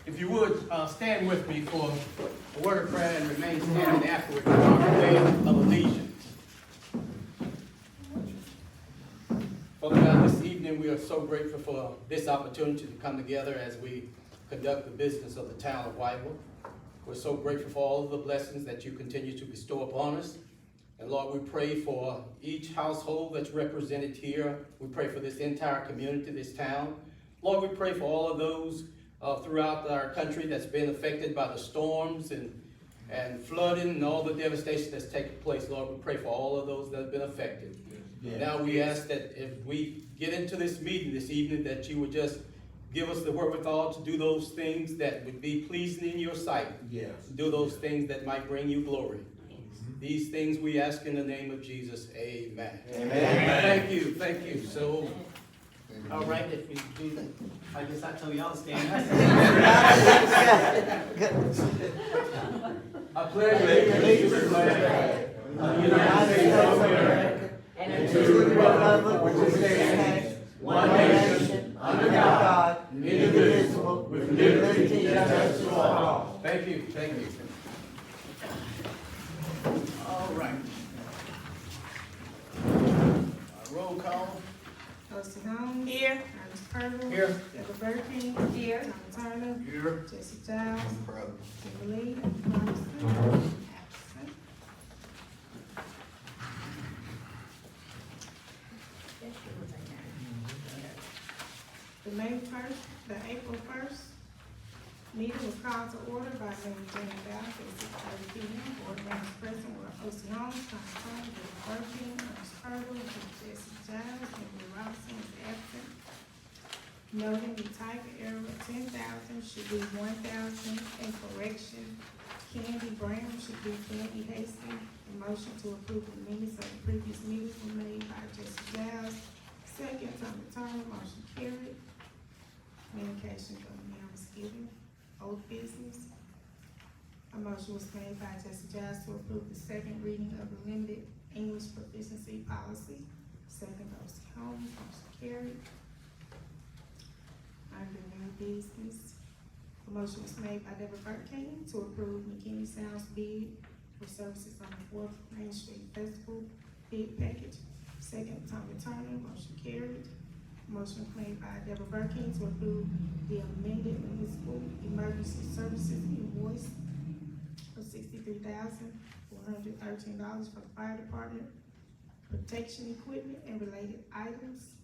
If you would, stand with me for a word of prayer and remain standing afterward for our pledge of allegiance. Father God, this evening we are so grateful for this opportunity to come together as we conduct the business of the town of Whiteville. We're so grateful for all of the blessings that you continue to bestow upon us. And Lord, we pray for each household that's represented here. We pray for this entire community, this town. Lord, we pray for all of those throughout our country that's been affected by the storms and flooding and all the devastation that's taken place. Lord, we pray for all of those that have been affected. Yes. Now we ask that if we get into this meeting this evening, that you would just give us the wherewithal to do those things that would be pleasing in your sight. Yes. Do those things that might bring you glory. These things we ask in the name of Jesus. Amen. Amen. Thank you. Thank you. So, all right, if we do that, I guess I tell y'all to stand. I pledge allegiance to the flag of the United States of America and to the republic which stands one nation under God, indivisible, with liberty and justice for all. Thank you. Thank you. All right. Roll call. Trustee Holmes. Here. Ernest Purtle. Here. Deborah Burke. Here. Tom Turner. Here. Jesse Giles. Present. Kimberly Robinson. Absent. The April 1st meeting was called to order by Mayor Jane Bowles at 6:30 p.m. Board members present were Trustee Holmes, Tom Turner, Deborah Burke, Ernest Purtle, Jesse Giles, Kimberly Robinson is absent. Noting the type error of 10,000 should be 1,000, and correction, Candy Brown should be Candy Hastings. The motion to approve the minutes of the previous meetings was made by Jesse Giles. Second, Tom Turner, motion carried. Communications of the mayor was given. Old business. A motion was made by Jesse Giles to approve the second reading of the limited English proficiency policy. Second, Trustee Holmes, motion carried. Under new business, a motion was made by Deborah Burke to approve McKinney Sound's bid for services on the 4th Main Street Festival bid package. Second, Tommy Turner, motion carried. Motion was made by Deborah Burke to approve the amended municipal emergency services invoice of $63,413 for the fire department, protection equipment and related items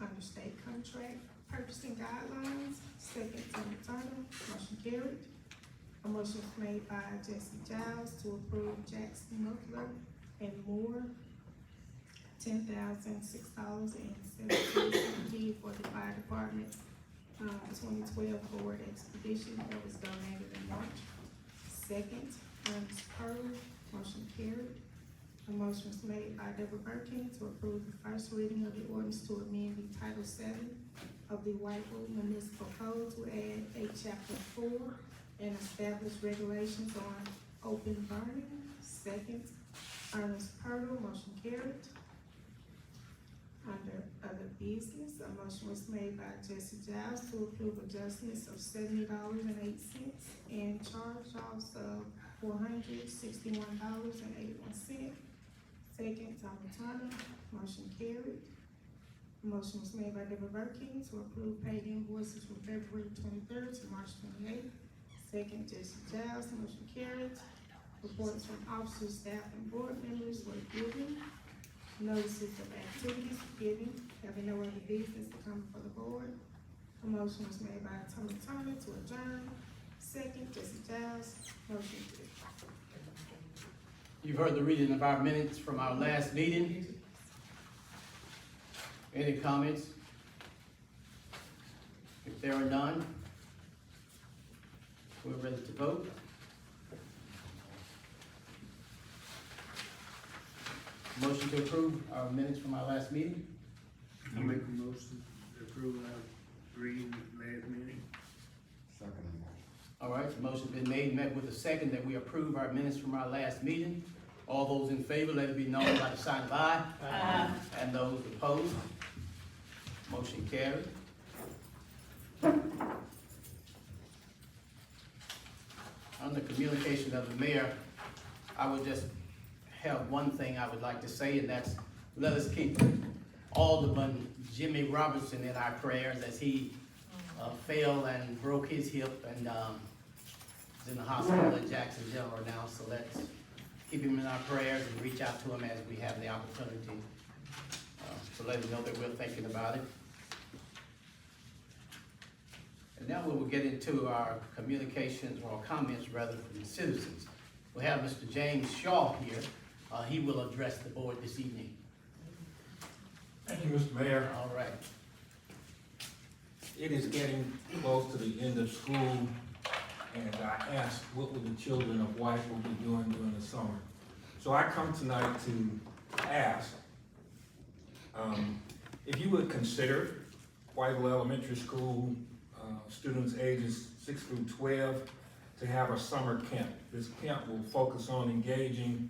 under state contract purchasing guidelines. Second, Tommy Turner, motion carried. A motion was made by Jesse Giles to approve Jackson Muffler and Moore $10,006.17 for the fire department 2012 Ford Expedition that was donated in March. Second, Ernest Purtle, motion carried. A motion was made by Deborah Burke to approve the first reading of the ordinance to amend the Title VII of the Whiteville Municipal Code to add a Chapter 4 and establish regulations on open burning. Second, Ernest Purtle, motion carried. Under other business, a motion was made by Jesse Giles to approve adjustments of $70.08 and charge-offs of $461.81. Second, Tommy Turner, motion carried. A motion was made by Deborah Burke to approve paid invoices from February 23rd to March 28th. Second, Jesse Giles, motion carried. Reports from officers, staff, and board members were given. Notices of activities given. Having no other business to come before the board. A motion was made by Tommy Turner to adjourn. Second, Jesse Giles, motion carried. You've heard the reading of our minutes from our last meeting. Any comments? If there are none, we're ready to vote. Motion to approve our minutes from our last meeting. I make a motion to approve our reading last meeting. Second. All right, the motion's been made and met with a second that we approve our minutes from our last meeting. All those in favor, let it be known by the sign of aye. Aye. And those opposed, motion carried. under communication of the mayor, I would just have one thing I would like to say, and that's, let us keep Alderman Jimmy Robertson in our prayers as he fell and broke his hip and is in the hospital at Jackson General now. So let's keep him in our prayers and reach out to him as we have the opportunity to let him know that we're thinking about it. And now we will get into our communications, or comments rather, from the citizens. We have Mr. James Shaw here. He will address the board this evening. Thank you, Mr. Mayor. All right. It is getting close to the end of school, and I asked what would the children of Whiteville be doing during the summer. So I come tonight to ask if you would consider Whiteville Elementary School students ages 6 through 12 to have a summer camp. This camp will focus on engaging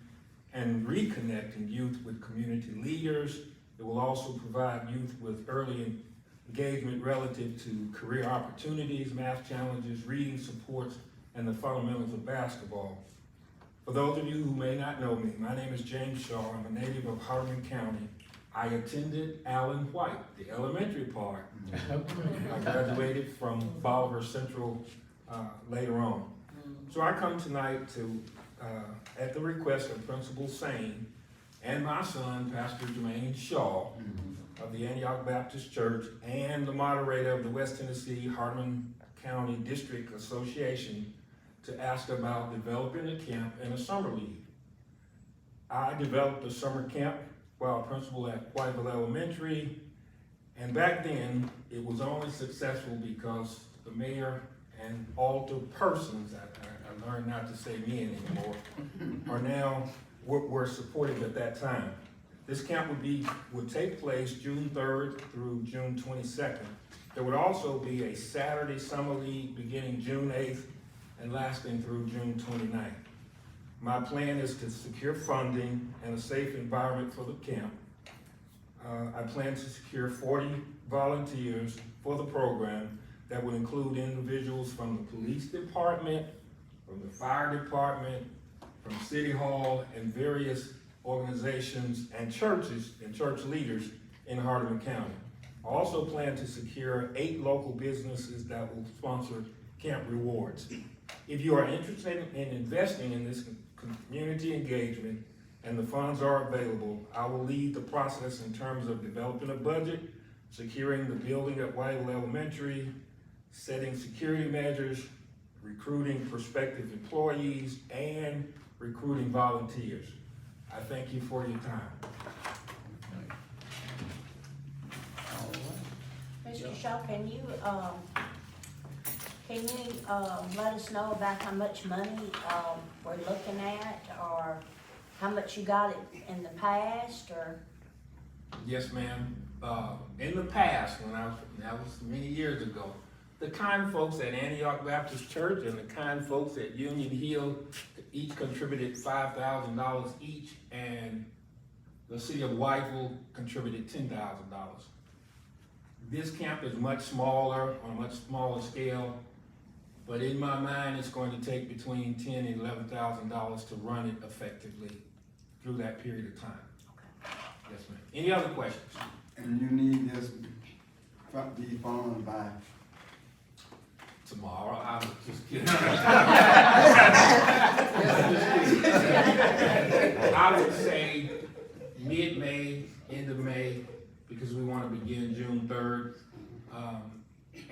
and reconnecting youth with community leaders. It will also provide youth with early engagement relative to career opportunities, math challenges, reading supports, and the fundamentals of basketball. For those of you who may not know me, my name is James Shaw. I'm a native of Hardeman County. I attended Allen White, the elementary part. I graduated from Bolivar Central later on. So I come tonight to, at the request of Principal Sane and my son, Pastor Jermaine Shaw of the Antioch Baptist Church, and the moderator of the West Tennessee Hardeman County District Association, to ask about developing a camp and a summer league. I developed a summer camp while principal at Whiteville Elementary, and back then it was only successful because the mayor and altar persons, I learned not to say men anymore, are now were supportive at that time. This camp would take place June 3rd through June 22nd. There would also be a Saturday summer league beginning June 8th and lasting through June 29th. My plan is to secure funding and a safe environment for the camp. I plan to secure 40 volunteers for the program that would include individuals from the police department, from the fire department, from City Hall, and various organizations and churches and church leaders in Hardeman County. I also plan to secure 8 local businesses that will sponsor camp rewards. If you are interested in investing in this community engagement and the funds are available, I will lead the process in terms of developing a budget, securing the building at Whiteville Elementary, setting security measures, recruiting prospective employees, and recruiting volunteers. I thank you for your time. Mr. Shaw, can you let us know about how much money we're looking at, or how much you got in the past, or? Yes, ma'am. In the past, that was many years ago, the kind folks at Antioch Baptist Church and the kind folks at Union Hill each contributed $5,000 each, and the city of Whiteville contributed $10,000. This camp is much smaller, on a much smaller scale, but in my mind, it's going to take between $10,000 and $11,000 to run it effectively through that period of time. Okay. Yes, ma'am. Any other questions? And you need this, these funds by? Tomorrow, I was just kidding. I would say mid-May, end of May, because we want to begin June 3rd.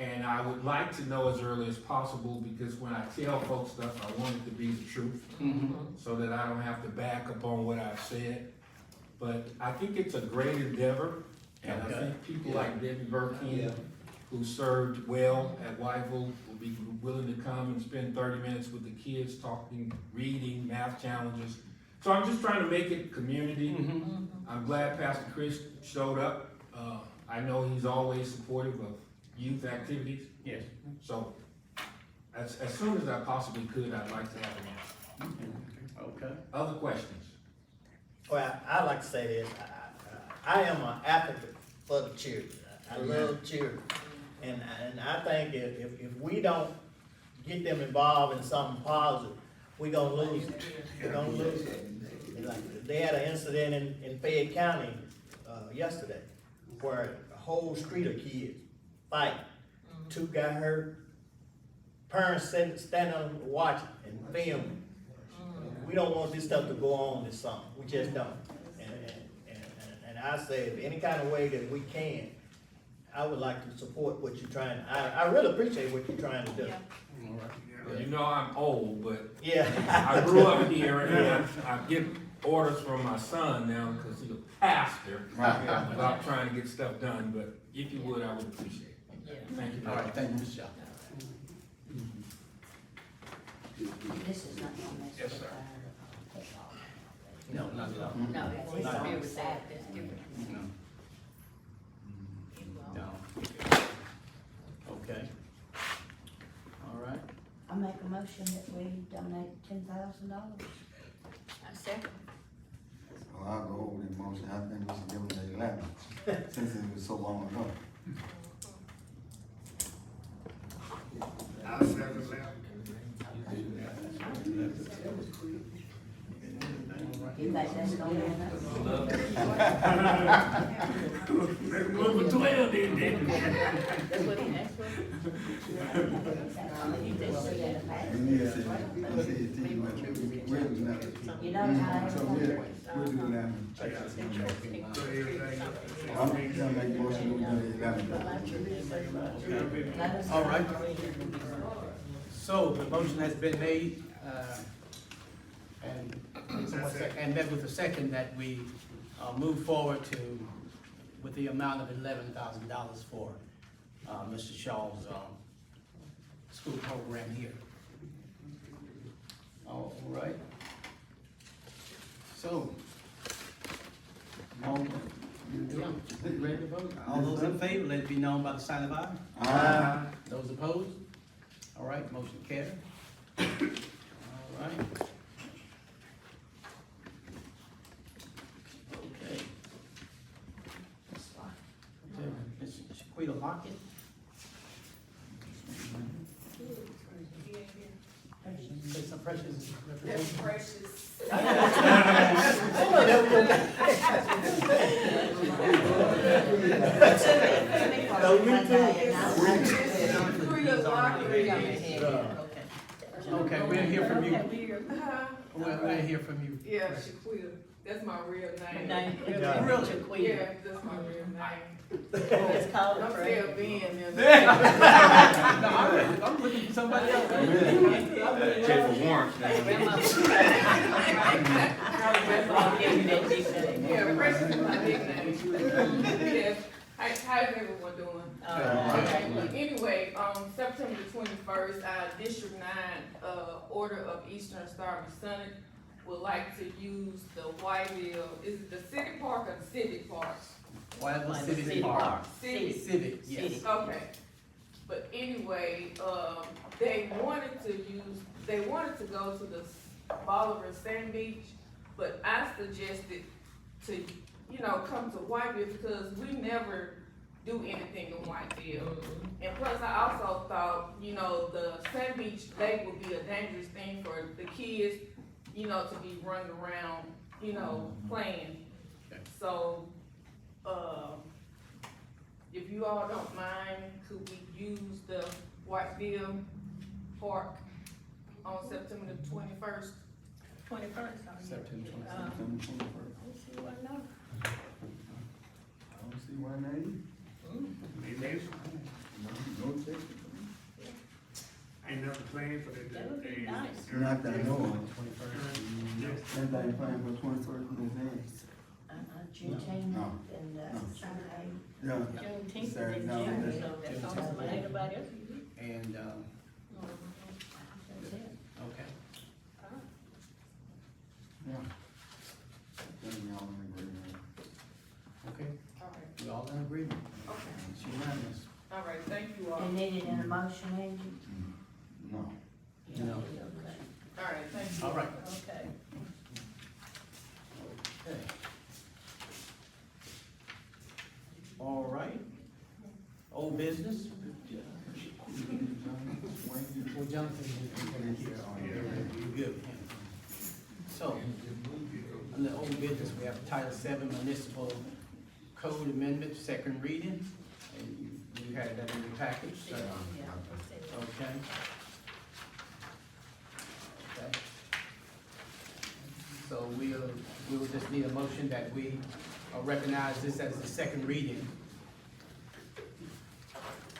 And I would like to know as early as possible, because when I tell folks stuff, I want it to be the truth, so that I don't have to back up on what I've said. But I think it's a great endeavor, and I think people like Debbie Burkeen, who served well at Whiteville, will be willing to come and spend 30 minutes with the kids talking, reading, math challenges. So I'm just trying to make it community. I'm glad Pastor Chris showed up. I know he's always supportive of youth activities. Yes. So as soon as I possibly could, I'd like to have an answer. Okay. Other questions? Well, I'd like to say this. I am an advocate for the children. I love children. And I think if we don't get them involved in something positive, we gonna lose it. We're gonna lose it. And like, they had an incident in Fayette County, yesterday, where a whole street of kids fight. Two got hurt, parents standing on watching and filming. We don't want this stuff to go on this summer, we just don't. And I say, if any kind of way that we can, I would like to support what you're trying, I really appreciate what you're trying to do. You know I'm old, but Yeah. I grew up here and I get orders from my son now because he's a pastor about trying to get stuff done, but if you would, I would appreciate it. Thank you. All right, thank you, Mr. Shaw. This is not gonna mess Yes, with sir. our football. No, not at all. No, it's Not- not with that, that's different. No. Okay. All right. I make a motion that we donate $10,000. I second. Well, I'll go over the motion, I think we should give them the 11, since it was so long ago. I'll second that. You think that's gonna be enough? Make a move for 12 then. That's what he asked for. He just said that about We need to see, I see it, see, we'll do that. You know how So we'll do that. I'm gonna make a motion, we'll do the 11. All right. So the motion has been made, and met with a second that we, move forward with the amount of $11,000 for, Mr. Shaw's, school program here. All right. So, ready to vote? All those in favor, let it be known by the sign of aye. Aye. Those opposed? All right, motion carried. All right. Okay. Ms. Shaquita Lockett. Say some precious. That's precious. Okay, we'll hear from you. Uh-huh. We'll hear from you. Yeah, Shaquita, that's my real name. Yeah. Really? Yeah, that's my real name. It's called I'm a still being in No, I'm looking for somebody else. Check for warrants Yeah, precious is my nickname. Yes. How's everyone doing? Okay, well, anyway, September the 21st, our District 9, Order of Eastern Star Masonic would like to use the Whiteville, is it the city park or the civic park? Whiteville City Park. Civic, yes. Okay, but anyway, they wanted to go to the Bolivar Sand Beach, but I suggested to, come to Whiteville because we never do anything in Whiteville. And plus, I also thought, the Sand Beach Lake would be a dangerous thing for the kids, to be running around, playing. Okay. So, if you all don't mind, could we use the Whiteville Park on September the 21st? 21st. September 21st. September 21st. I don't see why not. No check. Ain't nothing planned for that. That would be nice. Not that I know of. Everybody playing for 21st in advance. Juneteenth No. and, Sunday. Yeah. Juneteenth is Saturday, in no, June, that's- so that's almost like everybody else. And, That's it. okay. Yeah. Then we all in agreement. Okay, All right, we all in agreement. okay, It's unanimous. all right, thank you all. You need it in a motion, Angie? No. No. Okay. All right, thank you. All right. Okay. Okay. All right. Old business? Jonathan, you good with him? So, under old business, we have Title VII Municipal Code Amendment, second reading, and you had that in your package, so, okay? Okay. So we'll just need a motion that we recognize this as the second reading.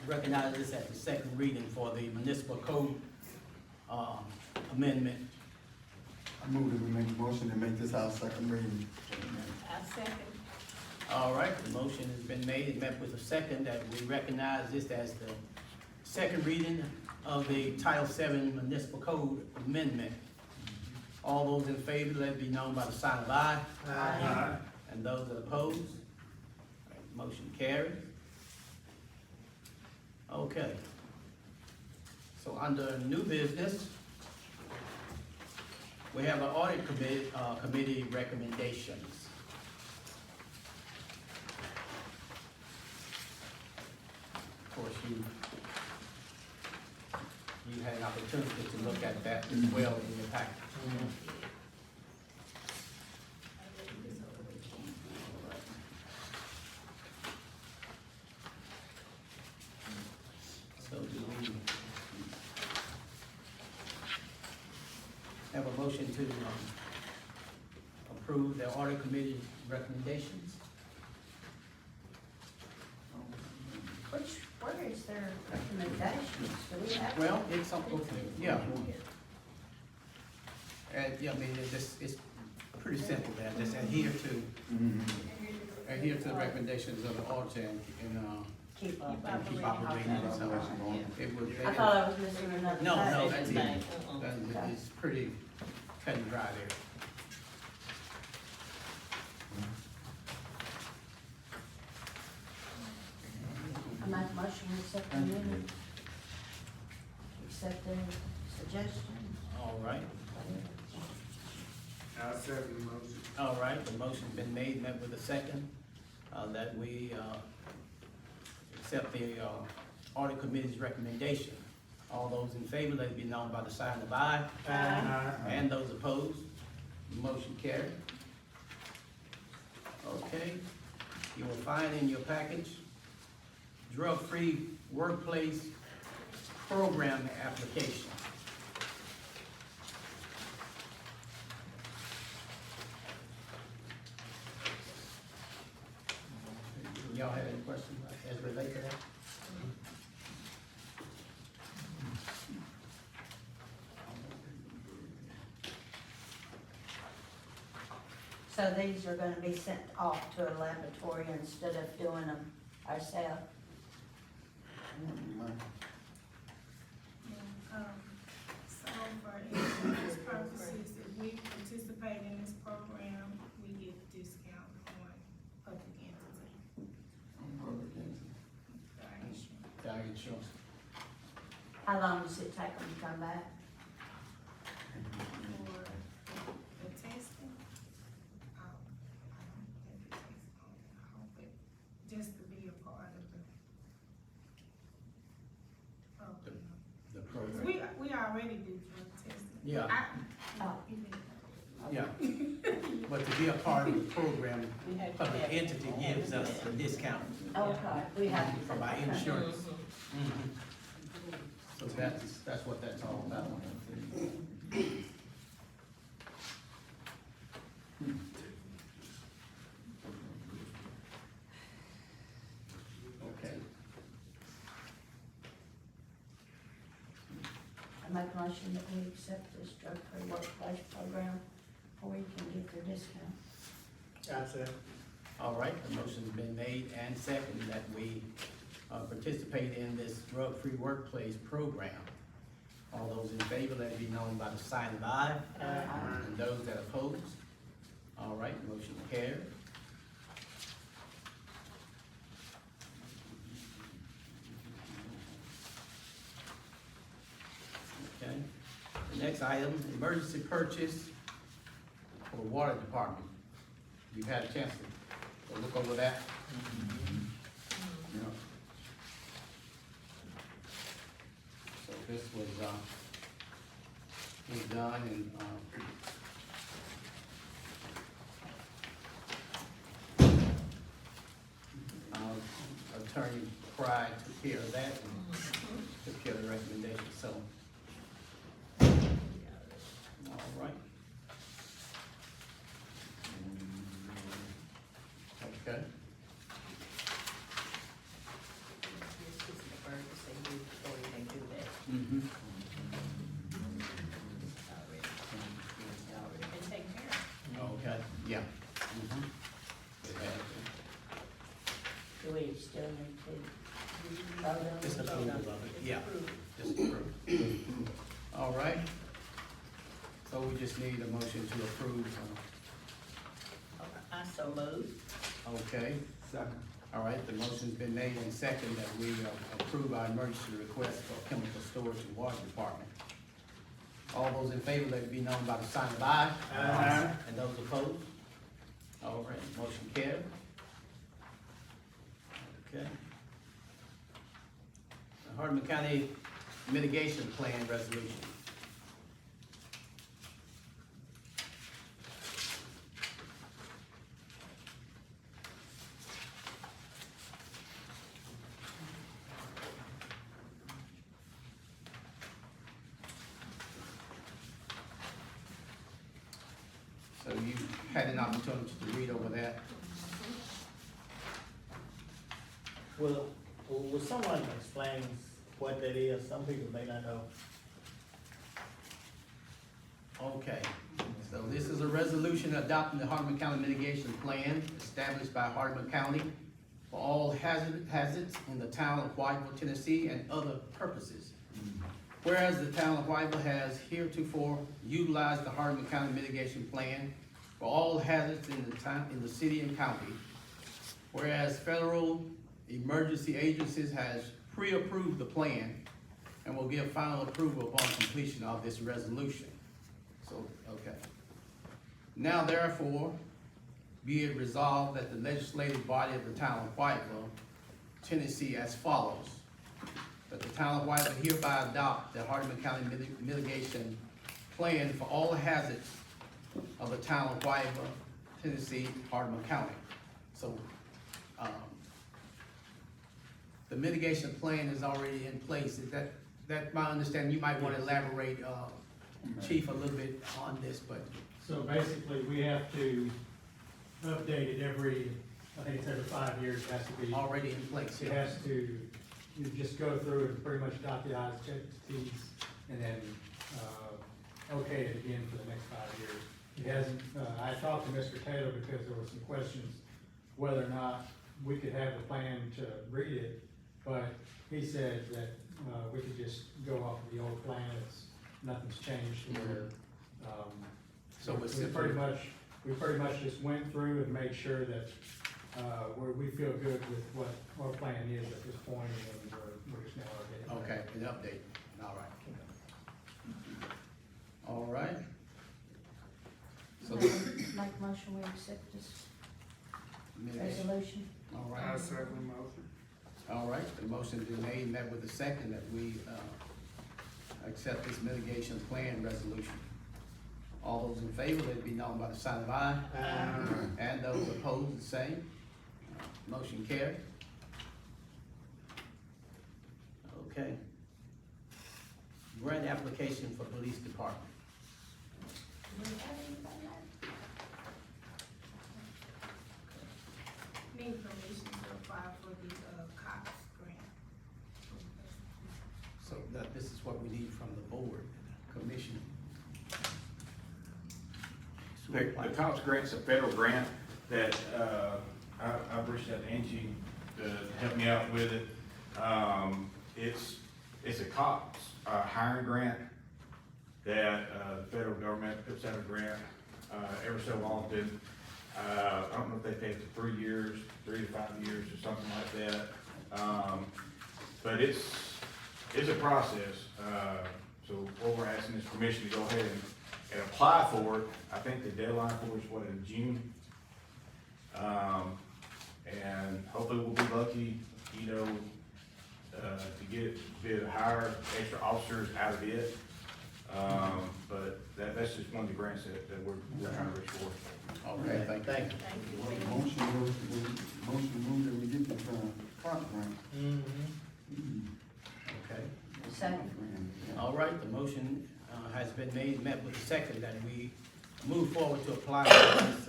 Recognize this as the second reading for the municipal code amendment. I move that we make a motion to make this our second reading. I second. All right, the motion has been made and met with a second that we recognize this as the second reading of the Title VII Municipal Code Amendment. All those in favor, let it be known by the sign of aye. Aye. And those that oppose? All right, motion carried. Okay. So under new business, we have an audit committee recommendations. Of course, you had an opportunity to look at that as well in your package. So do we have a motion to approve the audit committee recommendations? Where is their recommendations? Do we have? Well, it's something, yeah. Yeah, I mean, it's pretty simple there, just adhere to the recommendations of the auditor and Keep up. and keep operating. So it would. I thought I was missing another. No, page. that's it. Uh-uh. It's pretty cut and dry there. I make a motion to accept the minute. Accept the suggestion. All right, I second the motion. all right, the motion's been made, met with a second, that we, accept the, audit committee's recommendation. All those in favor, let it be known by the sign of aye. Aye. And those opposed, motion carried. Okay, you will find in your package, drug-free workplace program application. Y'all have any questions as related to that? So these are gonna be sent off to a laboratory instead of doing them ourselves. So for insurance purposes, if we participate in this program, we get a discount on public entity. Got insurance. How long does it take them to come back? For the testing, I don't think it takes long, I hope it, just to be a part of the program. The program. We already do drug testing. Yeah. Oh. Yeah, but to be a part of the program, We have to public have- entity gives us a discount Okay, we have to. from our insurance. So that's what that's all about. Okay, I make a motion that we accept this drug-free workplace program before we can get their discount. I second. all right, the motion's been made and seconded that we participate in this drug-free workplace program. All those in favor, let it be known by the sign of aye. And those that oppose? All right, motion carried. Okay, the next item, emergency purchase for the water department. You've had a chance to look over that? Yeah. So this was, is done, and, Attorney Pride took care of that, and took care of the recommendation, so. All right. Okay. It's just the bird to say do before you can do that. Mm-hmm. It's already been taken care of. Okay, yeah. Mhm. It has been. Do we still need to vote on it? Just approval of it, It's yeah, approved. just approve. All right. So we just need a motion to approve, I so moved. okay? Second. All right, the motion's been made and second that we approve our emergency request for chemical storage and water department. All those in favor, let it be known by the sign of aye. Aye. And those opposed? All right, motion carried. Okay. The Hardeman County Mitigation Plan Resolution. So you had an opportunity to read over that. Will someone explain what that is? Some people may not know. Okay, so this is a resolution adopting the Hardeman County Mitigation Plan established by Hardeman County for all hazards in the town of Whiteville, Tennessee, and other purposes. Whereas the town of Whiteville has heretofore utilized the Hardeman County Mitigation Plan for all hazards in the town, in the city and county. Whereas federal emergency agencies has pre-approved the plan and will give final approval upon completion of this resolution. So, okay. Now therefore, be it resolved that the legislative body of the town of Whiteville, Tennessee as follows. That the town of Whiteville hereby adopt the Hardeman County Mitigation Plan for all hazards of the town of Whiteville, Tennessee, Hardeman County. So, the mitigation plan is already in place. Is that my understanding? You might want to elaborate, Chief, a little bit on this, but. So basically, we have to update it every, I think it's every 5 years, it has to be. Already in place, It yeah. has to, you just go through and pretty much dot the i's, check the t's, and then, okay it again for the next 5 years. It hasn't, I talked to Mr. Taylor because there were some questions whether or not we could have the plan to read it, but he said that, we could just go off of the old plan, nothing's changed where, So it's we simply- pretty much just went through and made sure that, we feel good with what our plan is at this point, and we're just now updating. Okay, an update, all right. All right. So, Make a motion, we accept this mitigation, resolution. all I right. second the motion. All right, the motion's been made and met with a second that we, accept this mitigation plan resolution. All those in favor, let it be known by the sign of aye. And those opposed, the same. Motion carried. Okay. Grant application for police department. Need permission to apply for the, COPS grant. So that, this is what we need from the board, commission. The COPS grant's a federal grant that, I've reached out to Angie to help me out with it. It's a COPS, hiring grant that, the federal government puts out a grant, every so often. I don't know if they pay for 3 years, 3 to 5 years or something like that. But it's a process. So what we're asking is permission to go ahead and apply for it. I think the deadline for it is what, in June? And hopefully we'll be lucky, you know, to get hire extra officers out of it. But that's just one of the grants that we're trying to reach for. Okay, thank you. Thank you. Motion move that we get this, park grant. Okay. Second. All right, the motion has been made, met with the second, that we move forward to apply for this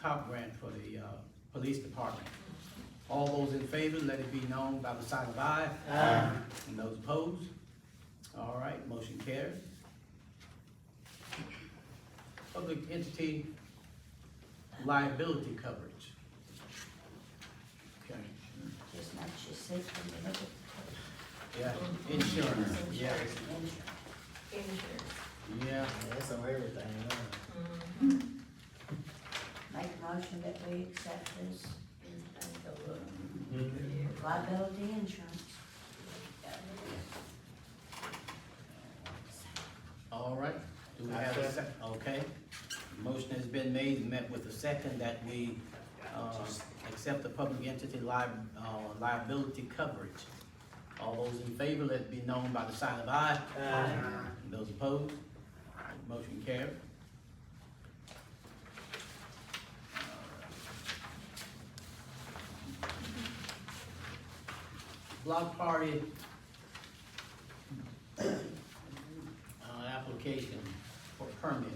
COP grant for the police department. All those in favor, let it be known by the sign of aye. Aye. And those opposed? All right, motion carries. Public entity liability coverage. Okay. Just not just sit from the middle. Yeah, insurance, yeah, Insurance. yeah. That's on everything, huh? Make a motion that we accept this Mhm. liability insurance. All right, do we have a second? Okay. Motion has been made and met with a second that we, accept the public entity liability coverage. All those in favor, let it be known by the sign of aye. And those opposed? Motion carried. Block party application for permit.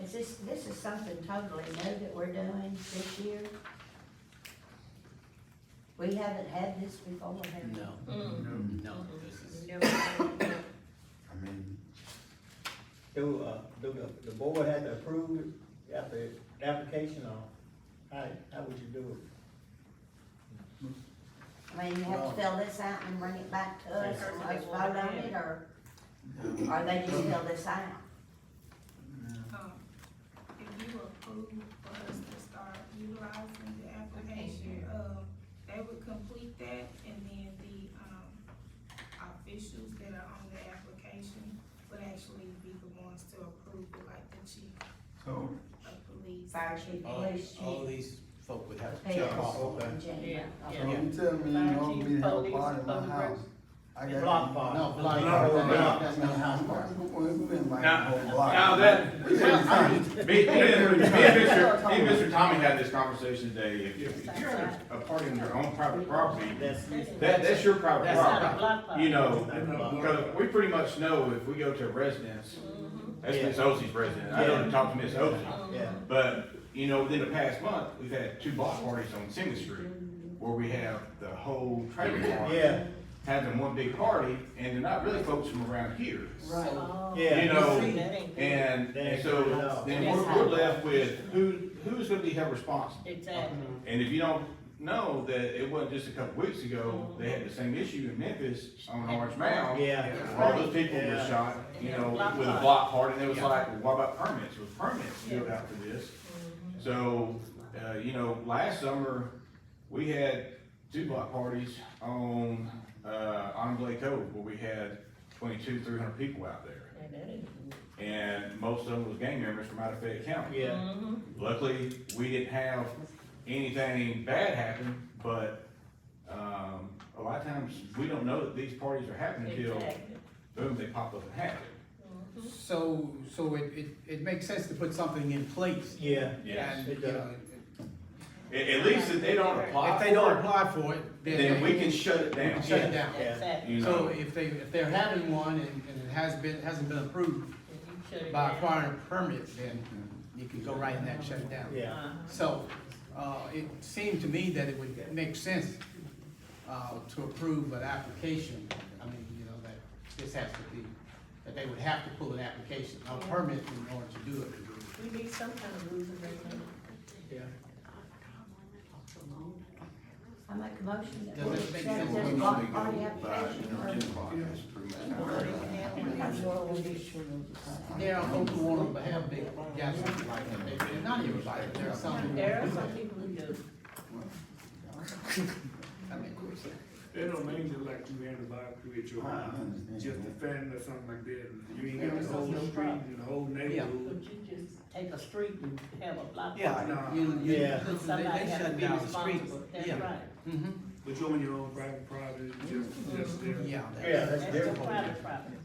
Is this is something totally new that we're doing this year? We haven't had this before, have we? No, no, this is, I mean, Do the board had to approve it after the application, or how would you do it? I mean, you have to fill this out and bring it back to us and let's vote on it, or they just fill this out? If you approve for us to start utilizing the application, they would complete that, and then the, officials that are on the application would actually be the ones to approve it, like the chief so, of police. Fire chief, police all chief, these folk would have to Yes. check off. okay. and Jenny. Yeah, So yeah. you tell me, you want me to have a party in my house? I got. Block party. No, block Block party. party. That's not a house party. We invite Now- the whole block. Now that, me and Mr. Tommy had this conversation today, if you're having a party on your own private property, that's your private That's not a property. block party. You know, because we pretty much know if we go to a residence, that's Miss Osie's residence, I don't talk to Miss Osie. Yeah. But, you know, within the past month, we've had 2 block parties on Singleton Street, where we have the whole trailer park. Yeah, Having one big party, and they're not really folks from around here. Oh. yeah. You know, That ain't good. and so, then we're left with who's gonna be held responsible? Exactly. And if you don't know that it wasn't just a couple weeks ago, they had the same issue in Memphis on Orange Mound. Yeah. All those people were Yeah. shot, you know, Block with a party. block party, and it was like, well, what about permits? Was permits filled out for this? So, you know, last summer, we had 2 block parties on Blake Cove, where we had 300 people out there. And that ain't good. And most of them was gang members from out of Fayette County. Yeah. Luckily, we didn't have anything bad happen, but, a lot of times, we don't know that these parties are happening until, Exactly. boom, they pop up and happen. So it makes sense to put something in place. Yeah. Yes. And, It you know, At least if they don't apply if they don't for it, apply for it, then we can shut it we down. can shut it down. Yeah. Exactly. You So know, if they're having one and it hasn't been approved If you shut it by down. acquiring a permit, then you can go right in there and shut it down. Yeah. So, it seemed to me that it would make sense, to approve an application. I mean, you know, that this has to be, that they would have to pull an application, a permit in order to do it. We need some kind of rules and regulations. Yeah. I make a motion that Does we that make accept sense? this We block normally party go by, application. you know, 10 o'clock, that's pretty much. There are folks who want to have big gatherings like that, not everybody, but there are some. There are some people who do. I mean, They don't mean just like you had to barbecue at your I house, understand. just a family or something like that. You ain't got the whole street and the whole neighborhood. But you just take a street and have a block Yeah, party. Yeah. But somebody they has to shut be down the streets. responsible, that's Yeah. right. Mhm. But you own your own private property, just Yeah. Yeah, that's That's different. the private property.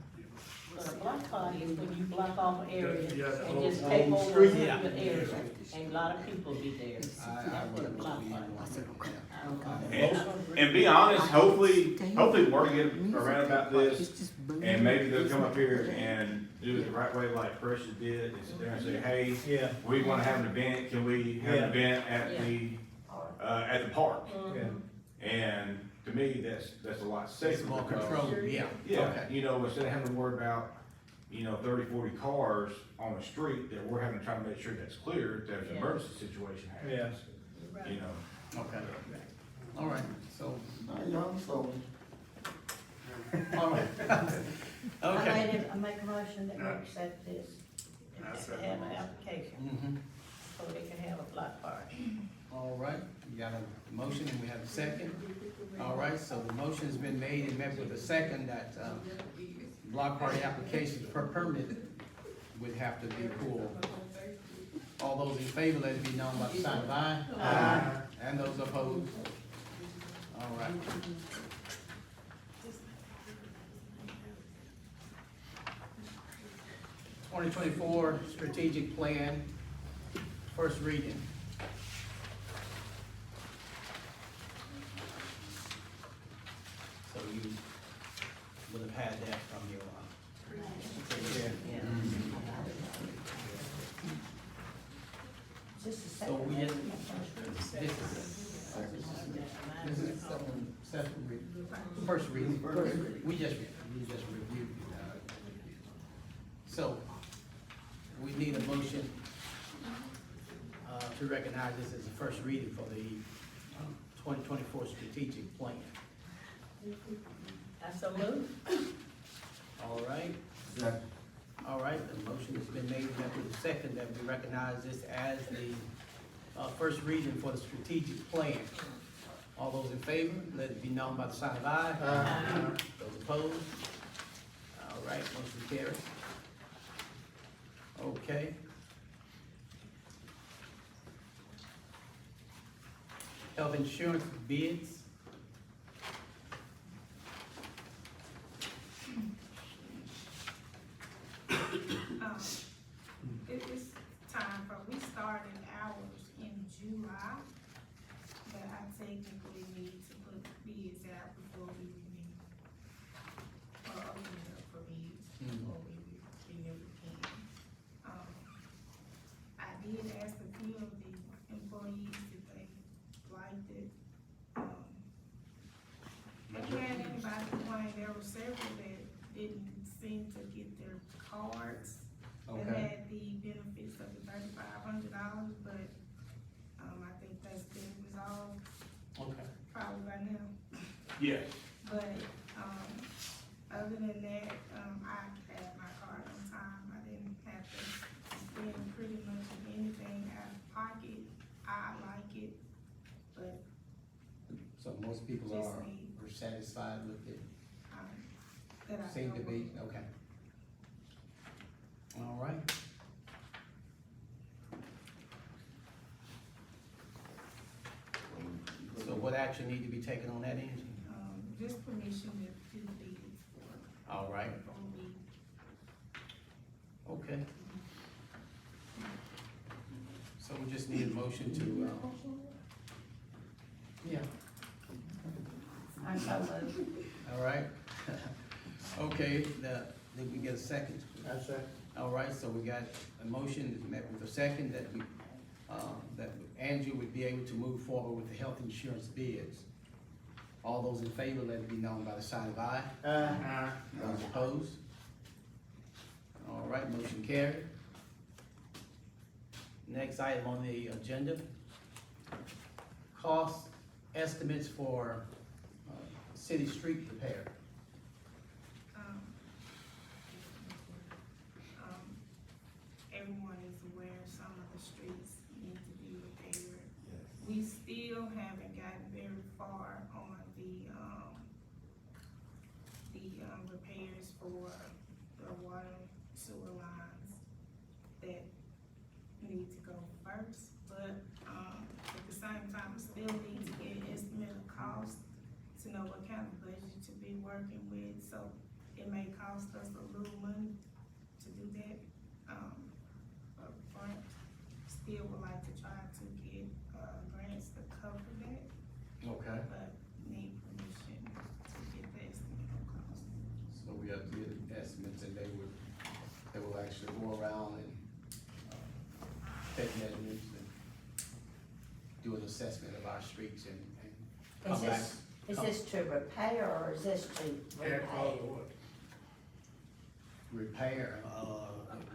But a block party is when you block off an area Yeah, the and just whole take over a street. single area, and a lot of people be there. That's what a block party is. I don't know. And be honest, hopefully the word get around about this, and maybe they'll come up here and do it the right way like Precious did, and sit there and say, hey, Yeah, we wanna have an event, can we have an Yeah. event at the park? yeah. And to me, that's a lot safer. It's more because- control, yeah. Yeah, Okay. you know, instead of having to worry about, 30, 40 cars on the street, that we're having to try to make sure that's clear, that if an Yeah. emergency situation happens. Right. You know, Okay. All right, so, Now, y'all sold. all right. Okay. I make a motion that we accept this. I Have second an the motion. application, Mhm. so they can have a block party. All right, we got a motion and we have a second. All right, so the motion's been made and met with a second that, block party applications per permit would have to be pulled. All those in favor, let it be known by the sign of aye. Aye. And those opposed? All right. Twenty 2024 strategic plan, first reading. So you would have had that from your, Yeah. Just a so second. we just, this is second reading, first reading. We just reviewed. So, we need a motion, to recognize this as the first reading for the 2024 strategic plan. I so move. All right, Second. all right, the motion has been made, and that was the second, that we recognize this as the, first reading for the strategic plan. All those in favor, let it be known by the sign of aye. Aye. Those opposed? All right, motion carries. Okay. Health insurance bids. It is time for, we started ours in July, but I technically need to put bids out before we renew. Or open it up for bids before we renew again. I did ask a few of the employees if they liked it. Haven't had anybody complain, there were several that didn't seem to get their cards that Okay. had the benefits of the $3,500, but, I think that's been resolved Okay. probably by now. yes. But, other than that, I had my card on time, I didn't have to spend pretty much anything out of pocket, I like it, but, So most people Just are me. satisfied with it, that I seem to know be, okay. All right. So what action need to be taken on that end? Just permission to do the bids for, All right, before we, okay. So we just need a motion to, yeah, I so move. all right. Okay, did we get a second? I second. All right, so we got a motion met with a second that we, that Andrew would be able to move forward with the health insurance bids. All those in favor, let it be known by the sign of aye. Those opposed? All right, motion carried. Next item on the agenda, cost estimates for, city street repair. everyone is aware some of the streets need to be repaired. We still haven't gotten very far on the repairs for the water sewer lines that need to go first, but, at the same time, we still need to get an estimate of cost to know what kind of budget to be working working with, so it may cost us a little money to do that, upfront. Still would like to try to get, grants to cover that, Okay. but need permission to get the estimate on cost. So we have to get estimates and they will actually go around and, take measurements and do an assessment of our streets and come Is back. this, is this to repair or is this to repay? Repair,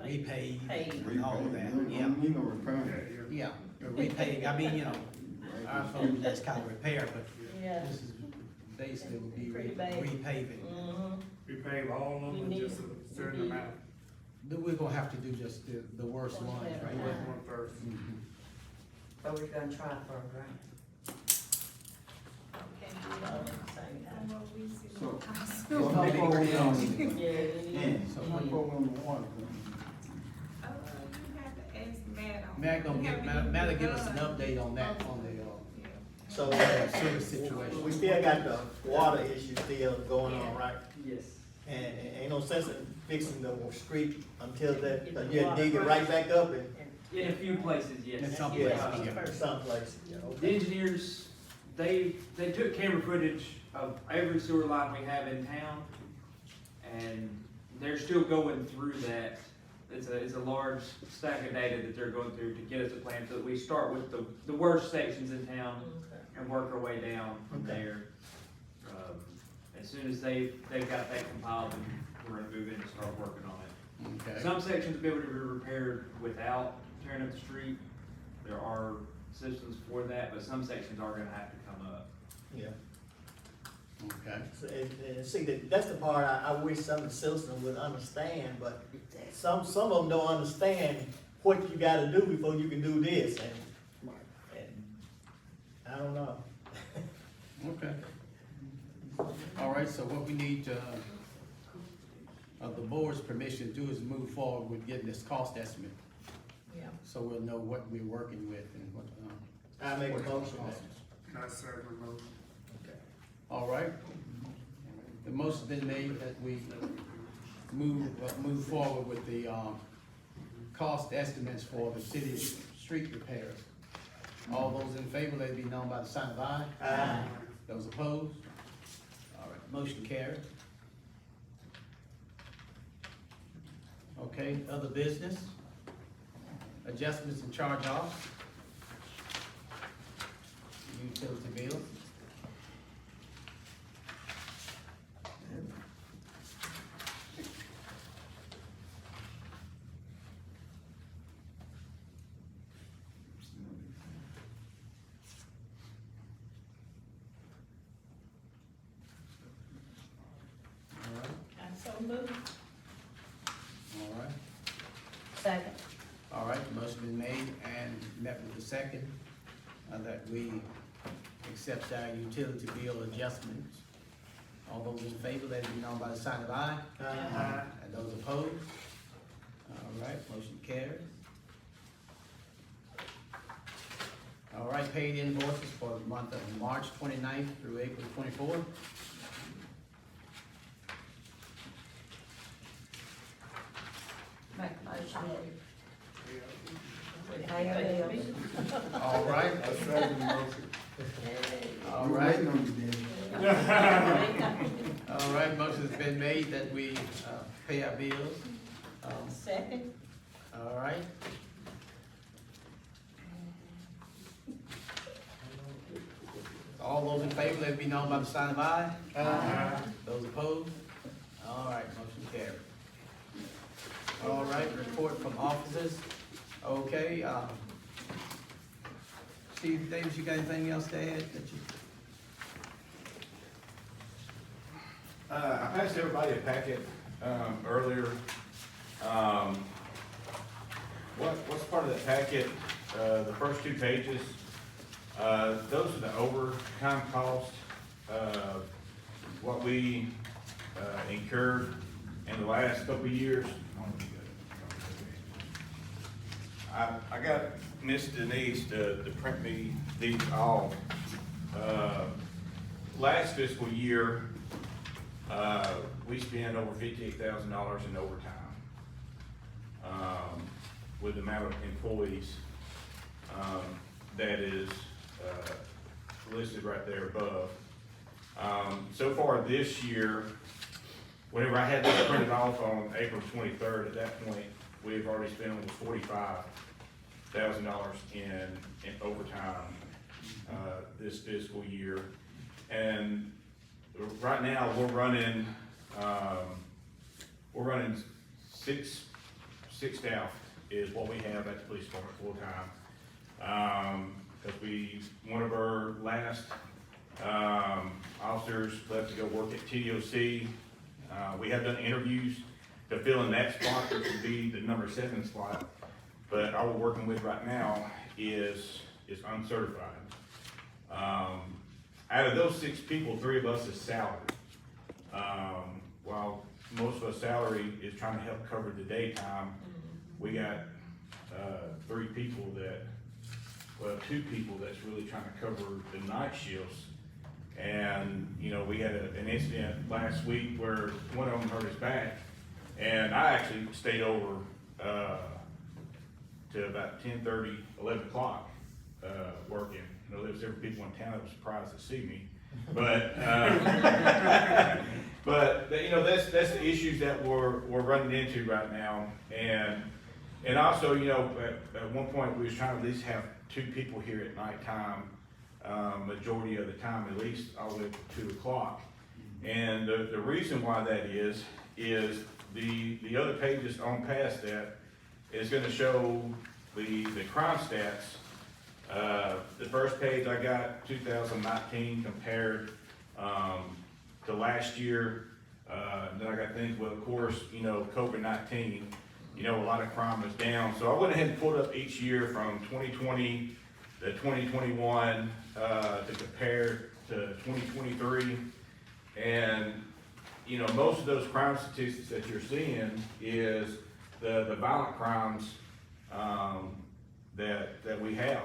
Repave, Pave. and all of that, yeah. You know, repair. Yeah, repave, I mean, you know, our folks, that's kind of repair, but Yeah. this is basically would be Pretty bad. repaving. Mhm. We pave all of We them, or need- just a certain we need- amount? Then we're gonna have to do just the worst Worst ones, one. right? Which one first? Mhm. But we're gonna try for a grant. Can't do it all at the same time. Well, we see So- what cost. So how far we on? Yeah. So how far we on the water? You have to ask Matt on. Matt gonna give, Matt will give us an update on that, on the, Yeah. So, sewer situation. we still got the water issue still going on, right? Yes. And ain't no sense in fixing the street until that, you dig it right back up and, In a few places, yes. In some yeah, places, someplace, yeah, The okay. engineers, they took camera footage of every sewer line we have in town, and they're still going through that. It's a large stack of data that they're going through to get us a plan, so that we start with the worst sections in town and work our way down from Okay. there. As soon as they've got that compiled, then we're gonna move in and start working on it. Okay. Some sections will be able to be repaired without tearing up the street. There are systems for that, but some sections are gonna have to come up. Yeah. Okay. So, and see, that's the part I wish some of the citizens would understand, but some of them don't understand what you gotta do before you can do this, and I don't know. Okay. All right, so what we need, the board's permission to do is move forward with getting this cost estimate. Yeah. So we'll know what we're working with and what, I make a what motion costs. that. Not certain motion. All right. The motion's been made that we move forward with the, cost estimates for the city's street repairs. All those in favor, let it be known by the sign of aye. Aye. Those opposed? All right, motion carried. Okay, other business? Adjustments and charge-offs? Utility bills? All right, I so moved. all right. Second. All right, the motion been made and met with the second, that we accept our utility bill adjustments. All those in favor, let it be known by the sign of aye. And those opposed? All right, motion carries. All right, paid invoices for the month of March 29th through April 24th. Make a motion that we pay our bills. All right, I second the motion. all We're right. waiting on you, Danny. All right, motion's been made that we, pay our bills. Second. All right. All those in favor, let it be known by the sign of aye. Those opposed? All right, motion carried. All right, report from officers. Okay, Steve Davis, you got anything else to add that you? I passed everybody a packet, earlier. What's part of that packet, the first 2 pages, those are the overtime costs, what we, incurred in the last couple of years. I got Miss Denise to print me these all. Last fiscal year, We spend over $58,000 in overtime, with the amount of employees, that is, listed right there above. So far this year, whenever I had this printed off on April 23rd, at that point, we've already spent almost $45,000 in overtime, this fiscal year. And right now, we're running six staff is what we have at the police department full-time. Cause one of our last, officers left to go work at TOC. We have done interviews to fill in that spot, which would be the number 7 spot. But all we're working with right now is uncertified. Out of those 6 people, 3 of us is salaried. While most of our salary is trying to help cover the daytime, we got 2 people that's really trying to cover the night shifts. And, you know, we had an incident last week where one of them hurt his back, and I actually stayed over to about 10:30, 11 o'clock working. You know, there was several people in town that were surprised to see me, but you know, that's the issues that we're running into right now. And also, you know, at one point we was trying to at least have 2 people here at nighttime, majority of the time, at least all the way to 2 o'clock. And the reason why that is the other pages on past that is gonna show the crime stats. The first page I got 2019 compared to last year. Then I got things, well, of course, you know, COVID-19, you know, a lot of crime is down. So I went ahead and pulled up each year from 2020 to 2021 to compare to 2023. And, you know, most of those crime statistics that you're seeing is the violent crimes that we have.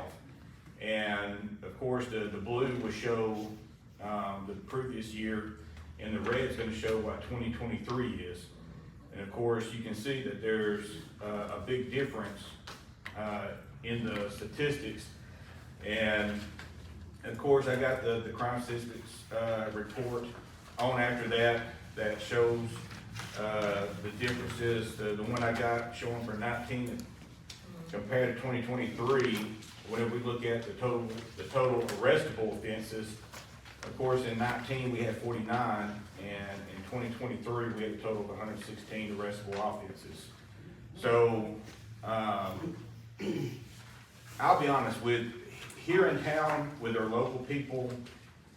And of course, the blue will show the previous year, and the red's gonna show what 2023 is. And of course, you can see that there's a big difference in the statistics. And of course, I got the crime statistics report on after that shows the differences. The one I got showing for 19 compared to 2023, whenever we look at the total arrestable offenses, of course, in 19 we had 49, and in 2023 we had a total of 116 arrestable offenses. So I'll be honest, with here in town with our local people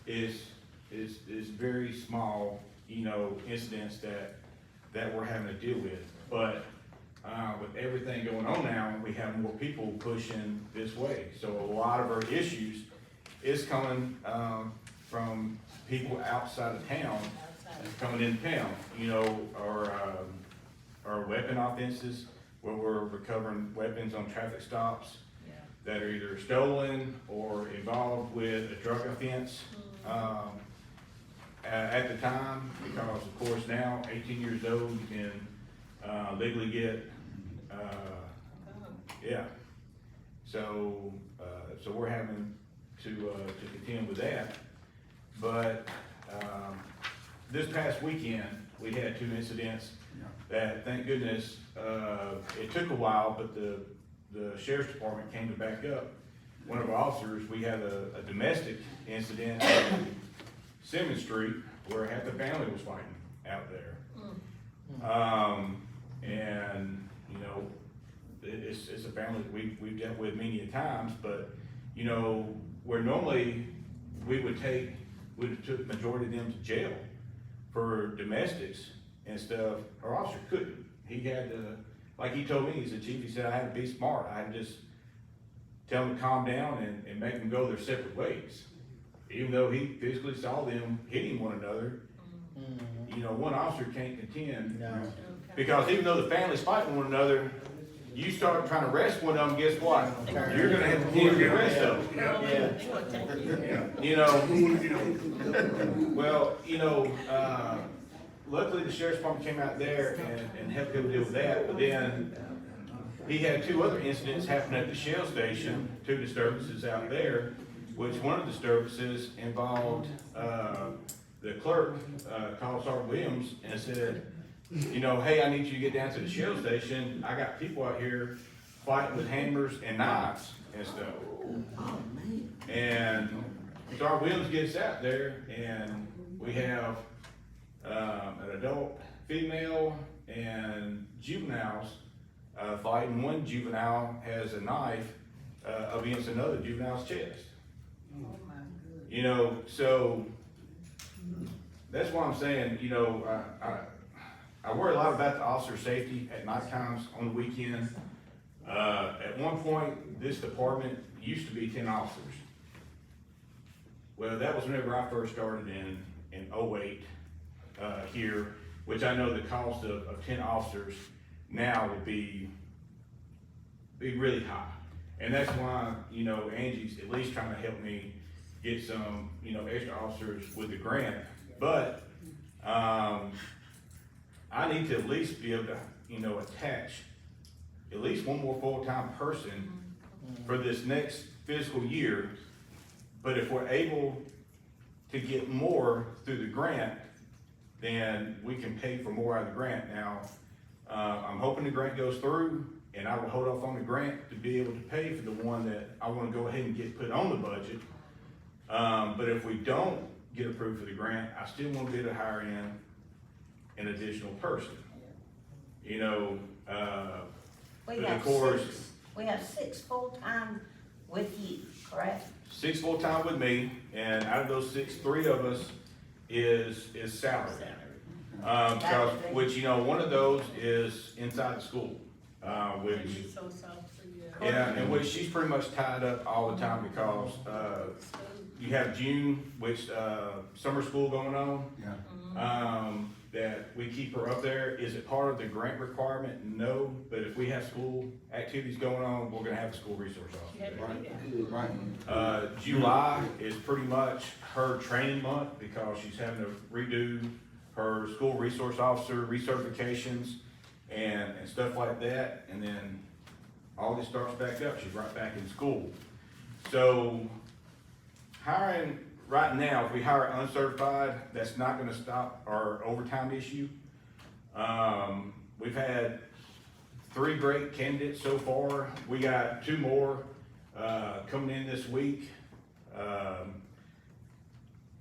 is very small, you know, incidents that we're having to deal with. But with everything going on now, we have more people pushing this way. So a lot of our issues is coming from people outside of town, coming in town. You know, our weapon offenses, where we're recovering weapons on traffic stops that are either stolen or involved with a drug offense at the time, because of course now, 18 years old, you can legally get, so we're having to contend with that. But this past weekend, we had 2 incidents that, thank goodness, it took a while, but the sheriff's department came to back up. One of our officers, we had a domestic incident on Simmons Street where half the family was fighting out there. And you know, it's a family that we've dealt with many a times, but you know, where normally we would have took majority of them to jail for domestics and stuff, our officer couldn't. He had to, like he told me, he's the chief, he said, I had to be smart. I had to just tell them to calm down and make them go their separate ways. Even though he physically saw them hitting one another, you know, one officer can't contend. Because even though the families fighting one another, you start trying to arrest one of them, guess what? You're gonna have to deal with the rest of them. You know, well, you know, luckily the sheriff's department came out there and helped him deal with that, but then he had 2 other incidents happen at the Shell station, 2 disturbances out there, which one of the disturbances involved, the clerk, called Sergeant Williams and said, you know, hey, I need you to get down to the Shell station, I got people out here fighting with hammers and knives and stuff. And Sergeant Williams gets out there and we have, an adult female and juveniles, fighting. One juvenile has a knife, against another juvenile's chest. You know, so that's why I'm saying, you know, I worry a lot about the officer safety at night times, on the weekend. At one point, this department used to be 10 officers. Well, that was whenever I first started in 08, here, which I know the cost of 10 officers now would be really high. And that's why, you know, Angie's at least trying to help me get some, you know, extra officers with the grant. But, I need to at least be able to, you know, attach at least one more full-time person for this next fiscal year. But if we're able to get more through the grant, then we can pay for more out of the grant. Now, I'm hoping the grant goes through, and I will hold off on the grant to be able to pay for the one that I wanna go ahead and get put on the budget. But if we don't get approved for the grant, I still wanna be able to hire in an additional person. You know, We but have of course, 6, we have 6 full-time with you, correct? 6 full-time with me, and out of those 6, 3 of us is salary. Because, which, you know, one of those is inside the school, which, yeah, and which she's pretty much tied up all the time because, you have June, which, summer school going on. Yeah. That we keep her up there. Is it part of the grant requirement? No, but if we have school activities going on, we're gonna have a school resource officer. Right. July is pretty much her training month because she's having to redo her school resource officer recertifications and stuff like that. And then August starts back up, she's right back in school. So hiring right now, if we hire uncertified, that's not gonna stop our overtime issue. We've had 3 great candidates so far. We got 2 more, coming in this week.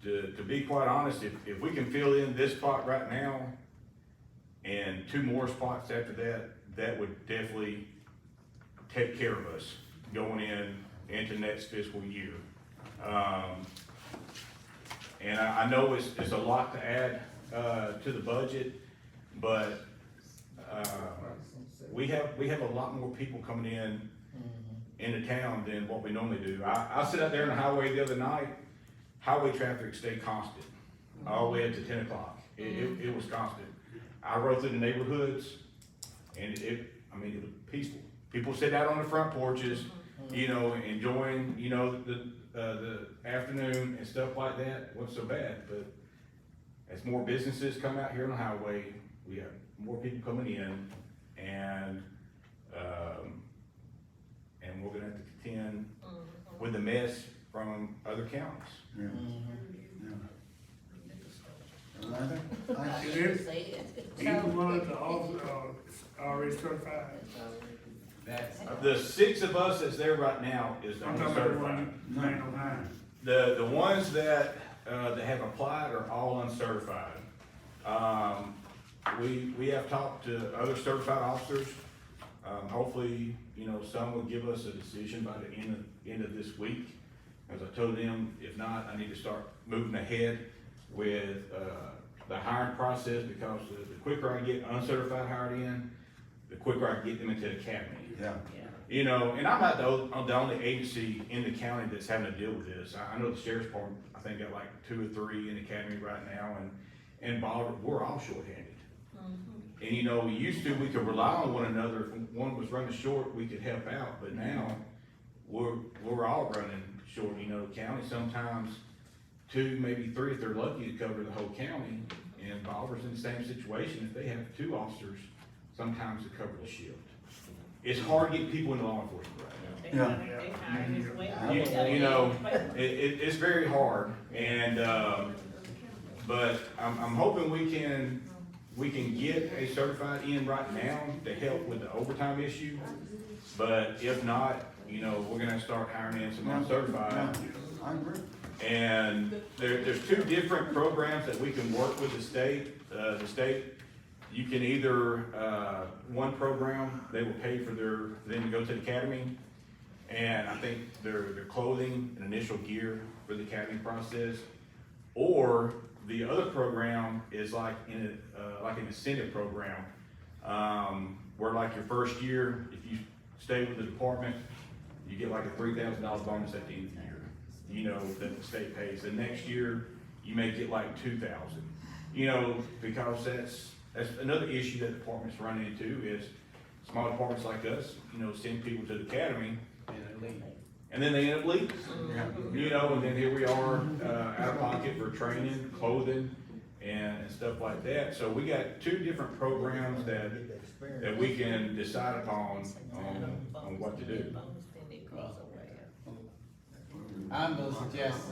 To be quite honest, if we can fill in this spot right now and 2 more spots after that, that would definitely take care of us going into next fiscal year. And I know it's a lot to add, to the budget, but, we have a lot more people coming into town than what we normally do. I sit out there on the highway the other night, highway traffic stayed constant, all the way up to 10 o'clock. It was constant. I rode through the neighborhoods, and it was peaceful. People sit out on the front porches, you know, enjoying, you know, the afternoon and stuff like that. Wasn't so bad, but as more businesses come out here on the highway, we have more people coming in, and we're gonna have to contend with the mess from other counties. Yeah. Either one of the officers are already certified. The 6 of us that's there right now is I'm talking about the uncertified. one you named on mine. The ones that have applied are all uncertified. We have talked to other certified officers. Hopefully, you know, some will give us a decision by the end of this week. As I told them, if not, I need to start moving ahead with the hiring process, because the quicker I get uncertified hired in, the quicker I can get them into the academy. Yeah. You know, and I'm not the only agency in the county that's having to deal with this. I know the sheriff's department, I think, got like 2 or 3 in the academy right now, and Bolivar, we're all shorthanded. And you know, we could rely on one another. If one was running short, we could help out, but now we're all running short. You know, the county sometimes 2, maybe 3 if they're lucky to cover the whole county, and Bolivar's in the same situation. If they have 2 officers, sometimes to cover the shift. It's hard to get people in law enforcement right now. You know, it's very hard, and, but I'm hoping we can get a certified in right now to help with the overtime issue. But if not, you know, we're gonna start hiring in some uncertified. I agree. And there's 2 different programs that we can work with the state. You can either, one program, they will pay for them to go to the academy. And I think their clothing and initial gear for the academy process. Or the other program is like an incentive program, where like your first year, if you stay with the department, you get like a $3,000 bonus at the end of the year. You know, that the state pays. The next year, you may get like $2,000. You know, because that's another issue that departments run into is small departments like us, you know, send people to the academy and then they end up leaving. You know, and then here we are, out of pocket for training, clothing, and stuff like that. So we got 2 different programs that we can decide upon on what to do. I'm gonna suggest,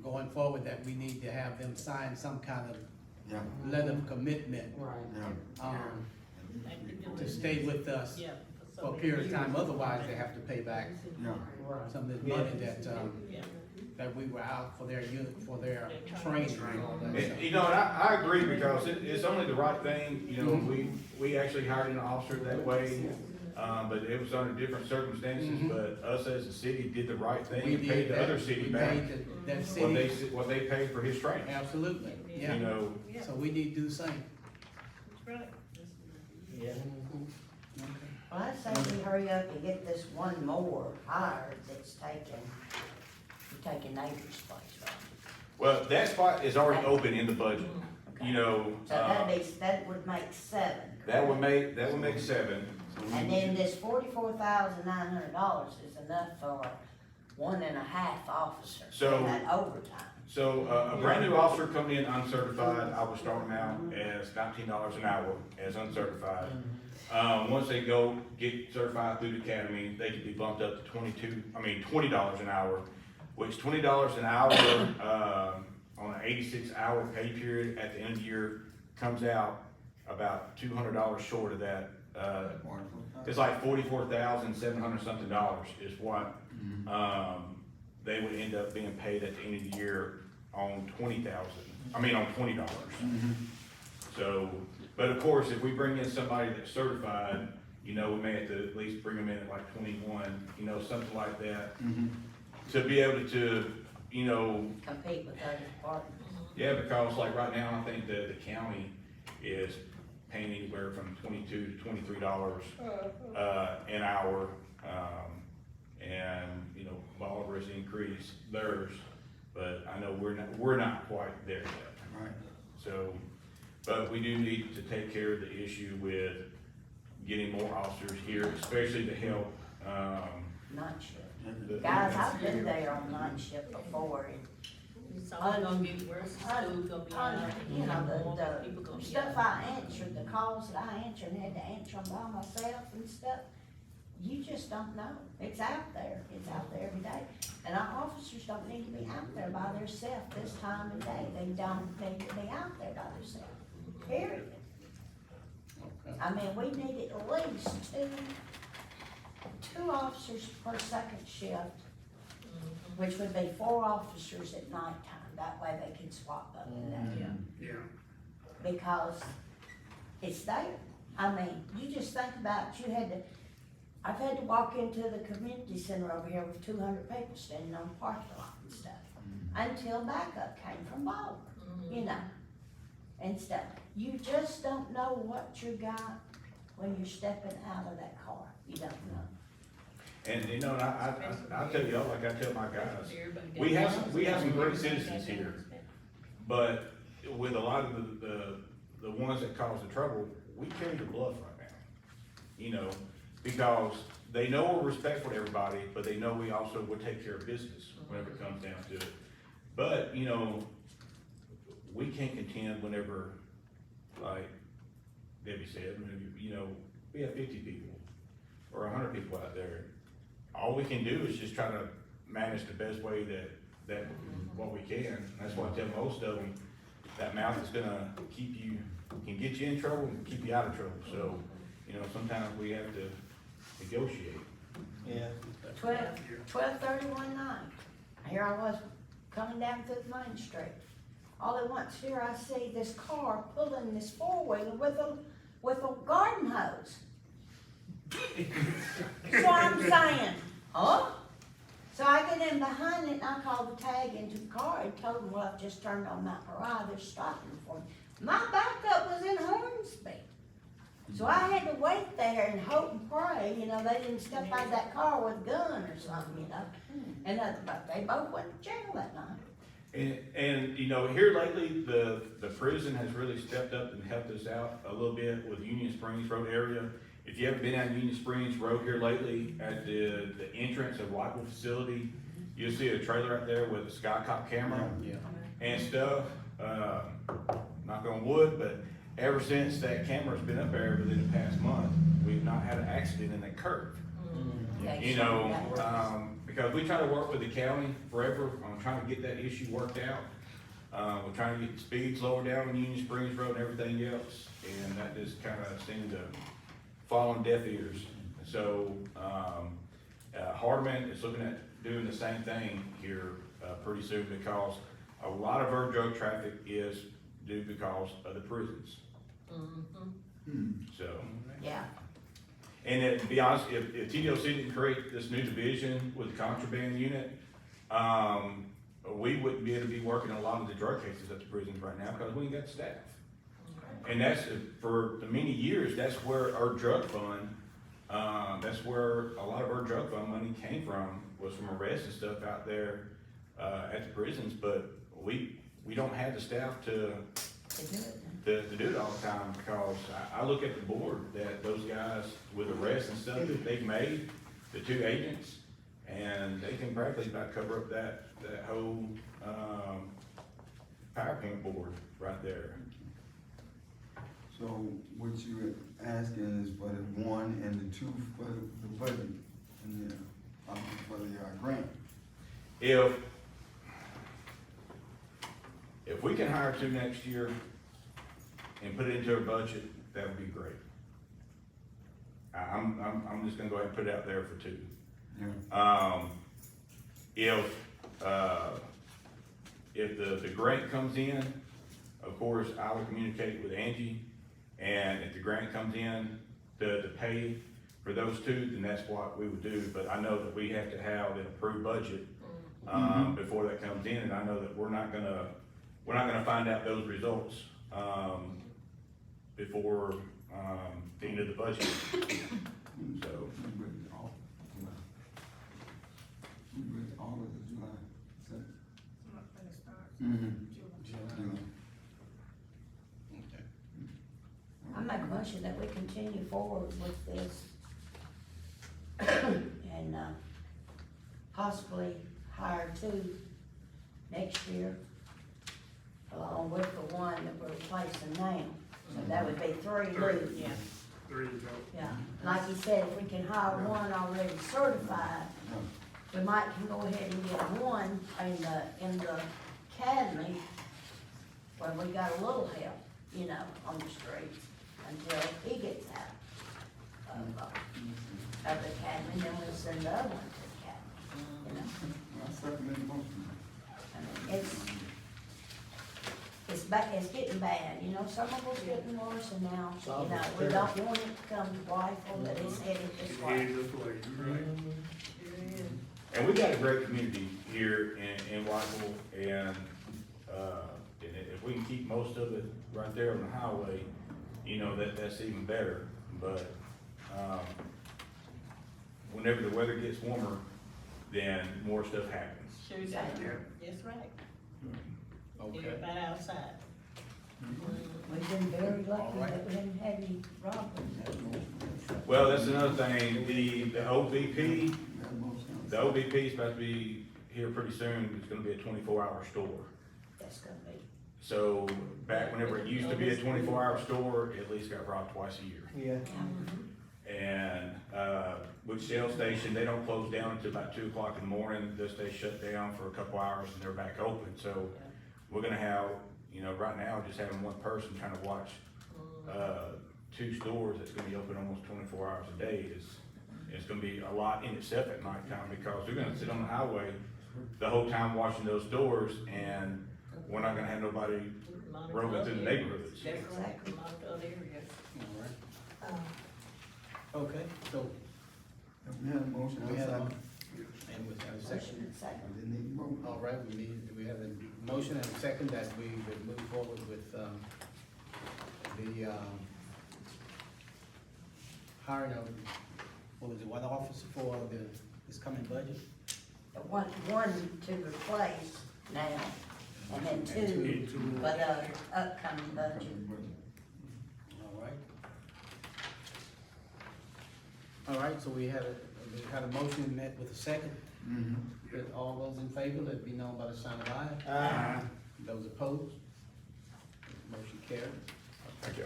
going forward, that we need to have them sign some kind of Yeah, letter of commitment, yeah. to stay with us for a period of time, otherwise they have to pay back Yeah. some of the money that we were out for their unit, for their training and all that stuff. You know, and I agree, because it's only the right thing. You know, we actually hired an officer that way, but it was under different circumstances, but us as a city did the right thing and paid the other city back what they paid for his training. Absolutely, yeah. You know, So we need to do the same. Yeah. Well, I say we hurry up and get this one more hired that's taking neighbor's place, right? well, that spot is already open in the budget. You know, So that would make 7. that would make 7. And then this $44,900 is enough for 1.5 officers So- in that overtime. So, a brand new officer coming in uncertified, I would start them out as $19 an hour as uncertified. Once they get certified through the academy, they could be bumped up to $20 an hour, which $20 an hour, on an 86-hour pay period at the end of the year comes out about $200 short of that. It's like $44,700 something is what, they would end up being paid at the end of the year on $20. So, but of course, if we bring in somebody that's certified, you know, we may have to at least bring them in at like 21, you know, something like that, to be able to, you know. Compete with other departments. Yeah, because like right now, I think the county is paying anywhere from $22 to $23 an hour, and you know, Bolivar has increased theirs, but I know we're not quite there yet. Right. So, but we do need to take care of the issue with getting more officers here, especially to help. Night shift. Guys, I've been there on night shift before, and It's only gonna get worse, school's gonna be out. you know, People gonna the be stuff out. I answered, the calls that I answered and had to answer them by myself and stuff, you just don't know. It's out there every day. And our officers don't need to be out there by themselves this time of day. They don't need to be out there by themselves, period. I mean, we need at least two officers per second shift, which would be 4 officers at nighttime. That way they can swap up and down. Yeah. Because it's there. I mean, you just think about, I've had to walk into the community center over here with 200 people standing on the parking lot and stuff, until backup came from Bolivar, you know, and stuff. You just don't know what you got when you're stepping out of that car. You don't know. And you know, I tell y'all, like I tell my guys, we have some great citizens here, but with a lot of the ones that cause the trouble, we carry the bluff right now. You know, because they know we're respectful to everybody, but they know we also will take care of business whenever it comes down to it. But, you know, we can't contend whenever like Debbie said, maybe, you know, we have 50 people or 100 people out there. All we can do is just try to manage the best way that what we can. That's why I tell most of them, that mouth is gonna can get you in trouble and keep you out of trouble. So, you know, sometimes we have to negotiate. Yeah. 12:30 one night, here I was coming down through the main street. All at once, here I see this car pulling this four-wheeler with a garden hose. So I'm saying, huh? So I get in behind it and I called the tag into the car and told them, well, I've just turned on Mount Moriah, they're stopping for me. My backup was in Hornsby. So I had to wait there and hope and pray, you know, they didn't step out of that car with a gun or something, you know? And but they both went to jail that night. And you know, here lately, the prison has really stepped up and helped us out a little bit with Union Springs Road area. If you haven't been out Union Springs Road here lately, at the entrance of Whiteville facility, you'll see a trailer out there with a Skycop camera and stuff. Knock on wood, but ever since that camera's been up there within the past month, we've not had an accident in that curve. You know, because we try to work with the county forever on trying to get that issue worked out. We're trying to get the speeds lower down on Union Springs Road and everything else, and that just kind of seemed to fall on deaf ears. So, Hardman is looking at doing the same thing here pretty soon, because a lot of our drug traffic is due because of the prisons. So. Yeah. And to be honest, if TDOC didn't create this new division with the contraband unit, we wouldn't be able to be working a lot of the drug cases at the prisons right now because we ain't got staff. And that's, for many years, that's where our drug fund, that's where a lot of our drug fund money came from, was from arrests and stuff out there at the prisons, but we don't have the staff to do it all the time, because I look at the board that those guys with arrests and stuff that they've made, the 2 agents, and they can practically about cover up that whole PowerPoint board right there. So what you're asking is for the 1 and the 2 for the budget and for the grant? If we can hire 2 next year and put it into a budget, that would be great. I'm just gonna go ahead and put it out there for 2. Yeah. If the grant comes in, of course, I will communicate with Angie, and if the grant comes in to pay for those 2, then that's what we would do. But I know that we have to have an approved budget before that comes in, and I know that we're not gonna find out those results before the end of the budget. So. All of the July. I make a motion that we continue forward with this and possibly hire 2 next year, along with the 1 that we're replacing now. So that would be 3 new. Yeah. 3 to go. Yeah, like you said, if we can hire 1 already certified, we might can go ahead and get 1 in the academy, where we got a little help, you know, on the streets until he gets out of the academy, and then we'll send the other 1 to the academy, you know. I second that motion. I mean, it's getting bad, you know, some of us getting worse, and now, you know, we don't want it to come to Whiteville, but it's headed this way. Headed this way, you're right. And we got a great community here in Whiteville, and if we can keep most of it right there on the highway, you know, that's even better. But whenever the weather gets warmer, then more stuff happens. Sure does. That's right. Everybody outside. We've been very lucky that we haven't had any robberies. Well, that's another thing, the OVP is about to be here pretty soon. It's gonna be a 24-hour store. That's gonna be. So back whenever it used to be a 24-hour store, it at least got robbed twice a year. Yeah. And, with Shell Station, they don't close down until about 2 o'clock in the morning. They'll stay shut down for a couple hours and they're back open. So we're gonna have, right now, just having one person trying to watch, 2 stores that's gonna be open almost 24 hours a day it's gonna be a lot in itself at nighttime, because we're gonna sit on the highway the whole time watching those stores, and we're not gonna have nobody roaming through the neighborhoods. Exactly, a lot of other areas. All right. Uh, Okay, so We had a motion, we have, second. and we have a motion second. and second. Didn't need to vote. All right, we have a motion and a second that we would move forward with, the, hiring of, what was it, one officer for this coming budget? One to replace now, and then two for the upcoming budget. All right. All right, so we had a motion met with a second. With all those in favor, let it be known by the sign of aye. Aye. Those opposed? Motion carries. Thank you.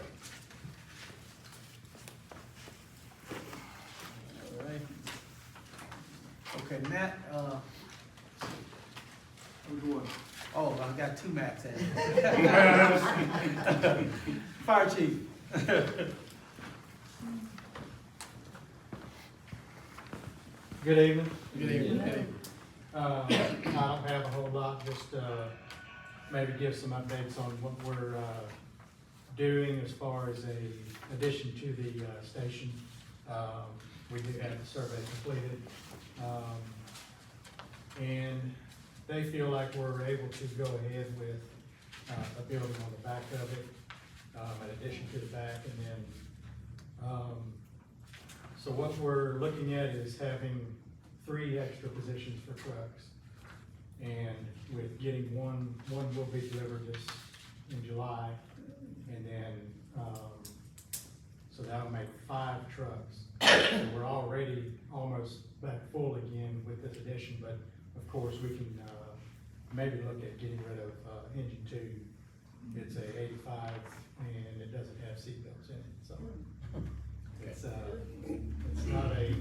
All right. Okay, Matt, oh, I got two Matts in. Fire chief. Good evening. Good evening. Good evening. I don't have a whole lot, just, maybe give some updates on what we're, doing as far as a addition to the, station. We do have the survey completed. And they feel like we're able to go ahead with, a building on the back of it, in addition to the back, and then, so what we're looking at is having 3 extra positions for trucks. And with getting one will be delivered this, in July, and then, so that'll make 5 trucks. So we're already almost back full again with this addition, but of course, we can, maybe look at getting rid of, engine 2. It's a 85, and it doesn't have seatbelts in it, so. It's not a,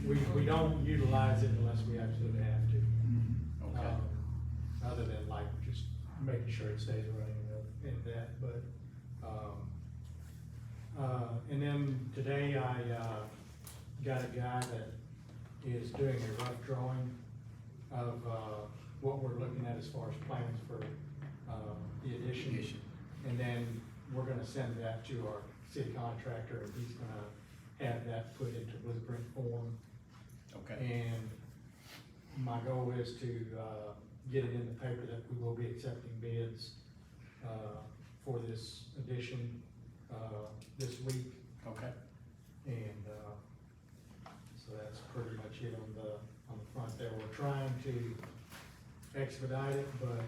we don't utilize it unless we absolutely have to. Okay. Other than like just making sure it stays running and that, but, and then today I, got a guy that is doing a rough drawing of, what we're looking at as far as plans for, the addition. And then we're gonna send that to our city contractor, and he's gonna have that put into blueprint form. Okay. And my goal is to, get it in the paper that we will be accepting bids, for this addition, this week. Okay. And, so that's pretty much it on the front there. We're trying to expedite it, but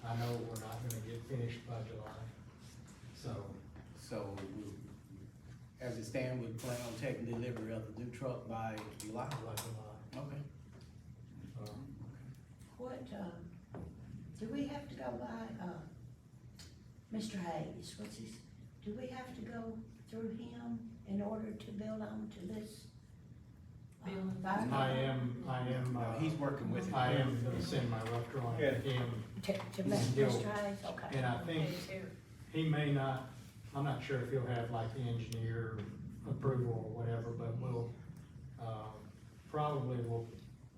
I know we're not gonna get finished by July. So, as it stands, we plan on taking delivery of the new truck by July? By July. Okay. What, do we have to go by, Mr. Hayes, do we have to go through him in order to build on to this? fire I am, He's working with it. I am gonna send my rough drawing to him, To Still- Mr. Hayes, okay. and I think he may not, I'm not sure if he'll have like the engineer approval or whatever, but we'll, probably will,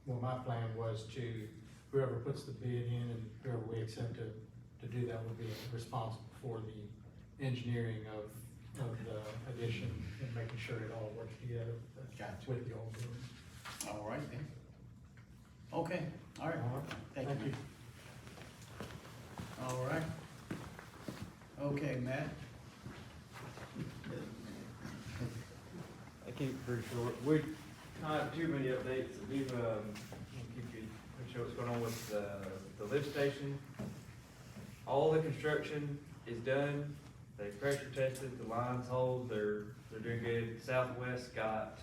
well, my plan was to, whoever puts the bid in and whoever we accept to do that will be responsible for the engineering of the addition and making sure it all works together Gotcha. with the old building. All right then. Okay, all right. All right. Thank you. All right. Okay, Matt. I keep it pretty short. We don't have too many updates. We've, I'll keep you, show what's going on with the lift station. All the construction is done. They pressure tested, the lines hold, they're doing good. Southwest got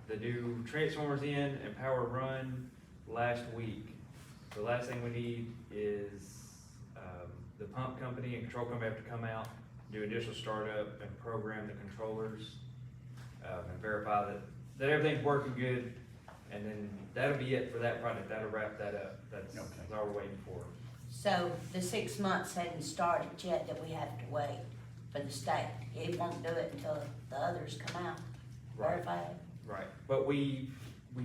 the new transformers in and power run last week. The last thing we need is, the pump company and control company have to come out, do initial startup and program the controllers, and verify that everything's working good. And then that'll be it for that project. That'll wrap that up. That's all we're waiting for. So the 6 months hadn't started yet that we have to wait for the state. It won't do it until the others come out, Right. verified. Right, but we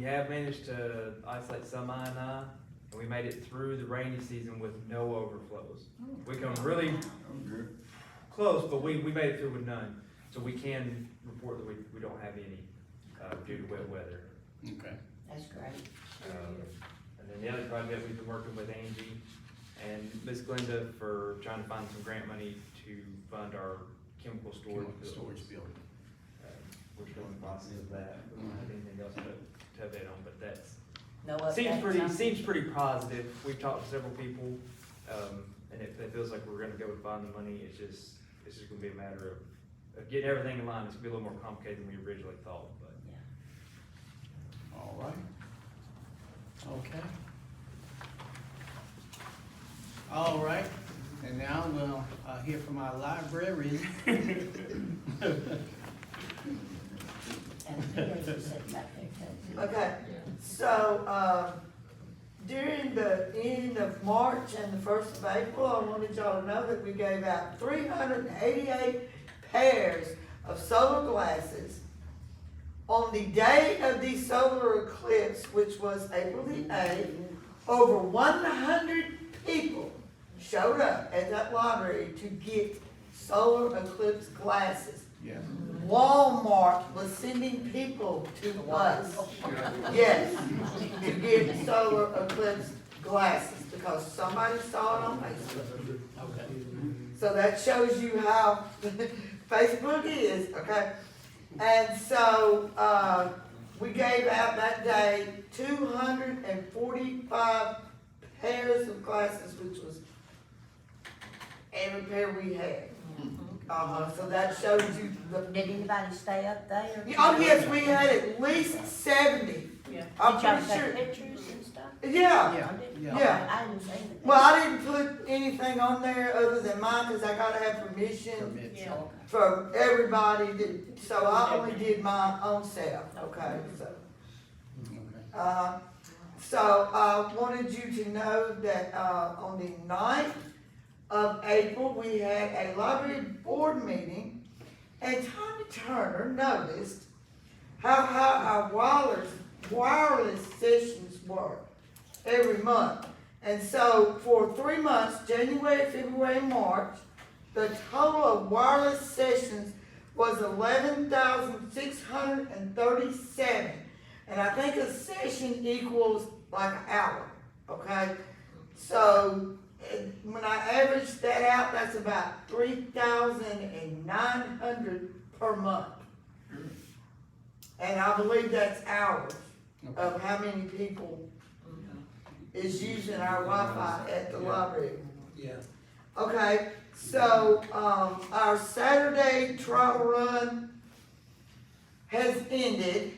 have managed to isolate some I&I, and we made it through the rainy season with no overflows. We come really I'm good. close, but we made it through with none. So we can report that we don't have any, due to wet weather. Okay. That's great. And then the other project, we've been working with Angie and Miss Glenda for trying to find some grant money to fund our chemical storage building. We're still in the process of that. We don't have anything else to update on, but that's, No updates. seems pretty positive. We've talked to several people, and it feels like we're gonna go and find the money. It's just gonna be a matter of getting everything in line. It's gonna be a little more complicated than we originally thought, but. All right. Okay. All right, and now we'll hear from our librarian. And the PA's sitting back there too. Okay, so, during the end of March and the 1st of April, I wanted y'all to know that we gave out 388 pairs of solar glasses. On the day of the solar eclipse, which was April the 8th, over 100 people showed up at that library to get solar eclipse glasses. Yeah. Walmart was sending people to us, yes, to get solar eclipse glasses because somebody saw it on Facebook. Okay. So that shows you how Facebook is, okay? And so, we gave out that day 245 pairs of glasses, which was every pair we had. So that shows you the. Did anybody stay up there? Oh, yes, we had at least 70. Yeah. I'm Did y'all pretty take sure. pictures and stuff? Yeah. Yeah. Yeah. I didn't see anything. Well, I didn't put anything on there other than mine, cause I gotta have permission Permits. Yeah. from everybody, so I only did my own self, okay, so. Okay. So I wanted you to know that, on the 9th of April, we had a library board meeting, and Tommy Turner noticed how our wireless sessions work every month. And so for 3 months, January, February, March, the total of wireless sessions was 11,637. And I think a session equals like an hour, okay? So when I average that out, that's about 3,900 per month. And I believe that's hours of how many people is using our Wi-Fi at the library. Yeah. Okay, so, our Saturday trial run has ended,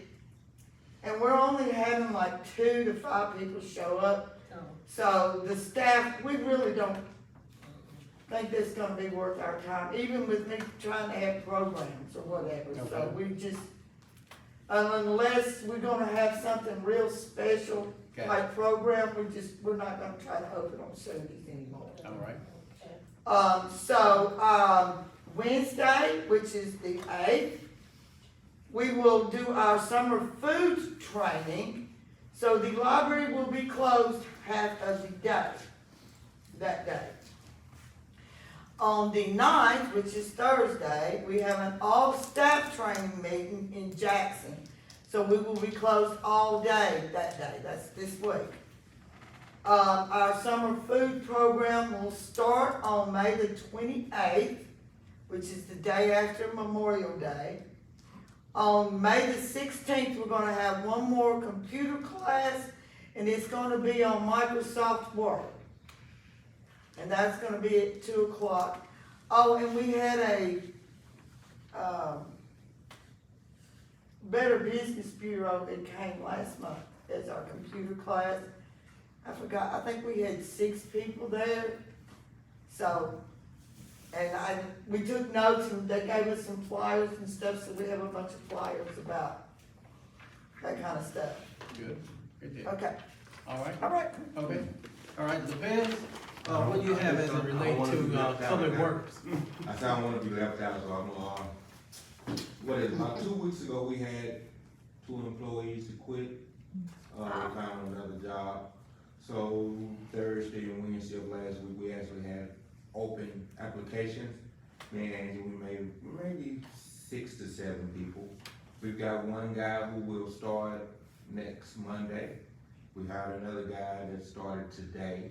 and we're only having like 2 to 5 people show up. So the staff, we really don't think this is gonna be worth our time, even with me trying to have programs or whatever. So Okay. we just, unless we're gonna have something real special, Okay. like program, we're not gonna try to open on Sundays anymore. All right. Wednesday, which is the 8th, we will do our summer food training. So the library will be closed half of the day, that day. On the 9th, which is Thursday, we have an all-staff training meeting in Jackson. So we will be closed all day that day, that's this week. Our summer food program will start on May the 28th, which is the day after Memorial Day. On May the 16th, we're gonna have one more computer class, and it's gonna be on Microsoft Word. And that's gonna be at 2 o'clock. Oh, and we had a, Better Business Bureau that came last month as our computer class. I forgot, I think we had 6 people there. So, and we took notes and they gave us some flyers and stuff, so we have a bunch of flyers about that kind of stuff. Good, good deal. Okay, All right, all right. okay. All right, Lopez, what do you have as it relates to, public workers? I said I don't wanna be left out, so about 2 weeks ago, we had 2 employees who quit. They found another job. So Thursday and Wednesday of last week, we actually had open applications. Me and Angie, we made maybe 6 to 7 people. We've got one guy who will start next Monday. We hired another guy that started today.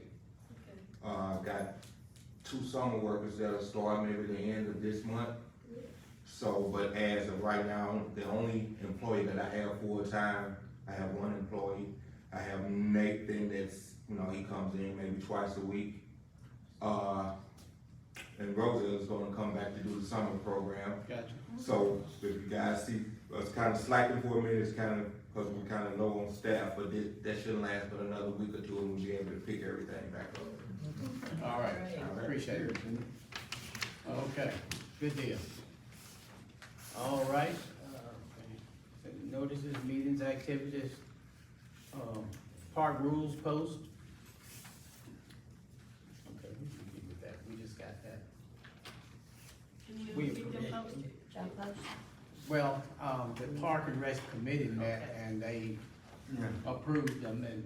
Got 2 summer workers that'll start maybe the end of this month. So, but as of right now, the only employee that I have full-time, I have 1 employee. I have Nathan that's, he comes in maybe twice a week. And Rosa is gonna come back to do the summer program. Gotcha. So if you guys see us kind of slacking for a minute, it's kind of, because we're kind of low on staff, but that shouldn't last but another week or 2 and we'll be able to pick everything back up. All right, appreciate it. Okay, good deal. All right, notices, meetings, activities, park rules post. Okay, we can get with that, we just got that. We approved. Well, the Park and Rec Committee met and they approved them and,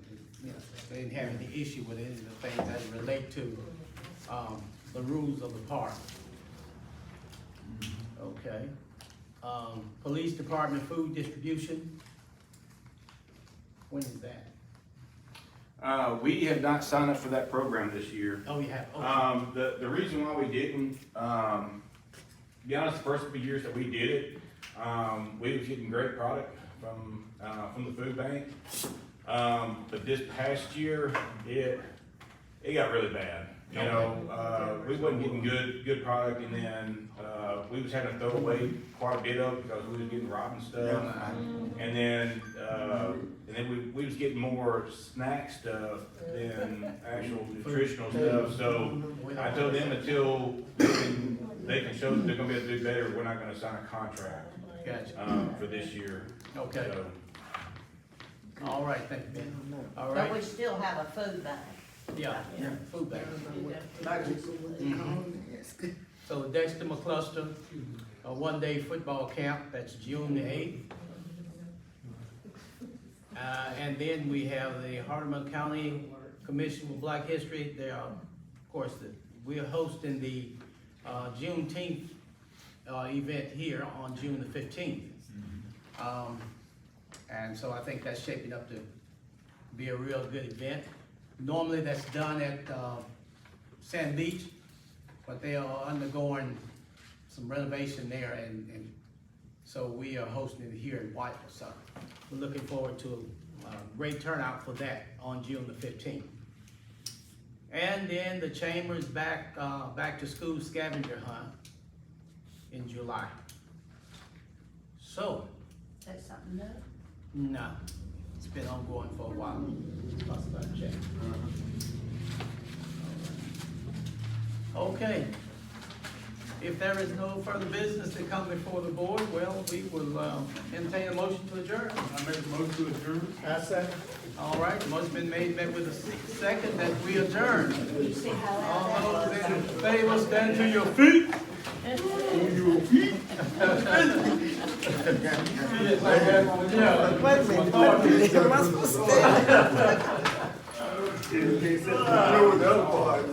they didn't have any issue with any of the things that relate to, the rules of the park. Okay. Police Department food distribution. When is that? We have not signed up for that program this year. Oh, you have, okay. The reason why we didn't, to be honest, the first few years that we did it, we was getting great product from the food bank. But this past year, it got really bad. We wasn't getting good product, and then, we was having to throw away quite a bit of it because we was getting rotten stuff. And then we was getting more snack stuff than actual nutritional stuff. So I told them until they can show that they're gonna be able to do better, we're not gonna sign a contract. Gotcha. For this year. Okay. So, All right, thank you. All But right. we still have a food bank. Yeah, food bank. So Dexter McCluster, a 1-day football camp, that's June the 8th. And then we have the Hardeman County Commission for Black History. They are, of course, we are hosting the Juneteenth event here on June the 15th. And so I think that's shaping up to be a real good event. Normally that's done at Sand Beach, but they are undergoing some renovation there, and so we are hosting it here in Whiteville. So we're looking forward to a great turnout for that on June the 15th. And then the Chamber's back to school scavenger hunt in July. So, That's something new. no, it's been ongoing for a while. Must have checked. Okay. If there is no further business to come before the board, well, we will entertain a motion to adjourn. I make a motion to adjourn. I second. All right, the motion been made, met with a second that we adjourn. You see how All loud those that in favor, stand to your feet. To your feet. Yeah. Wait a minute, am I supposed to stay? In case that, the other part.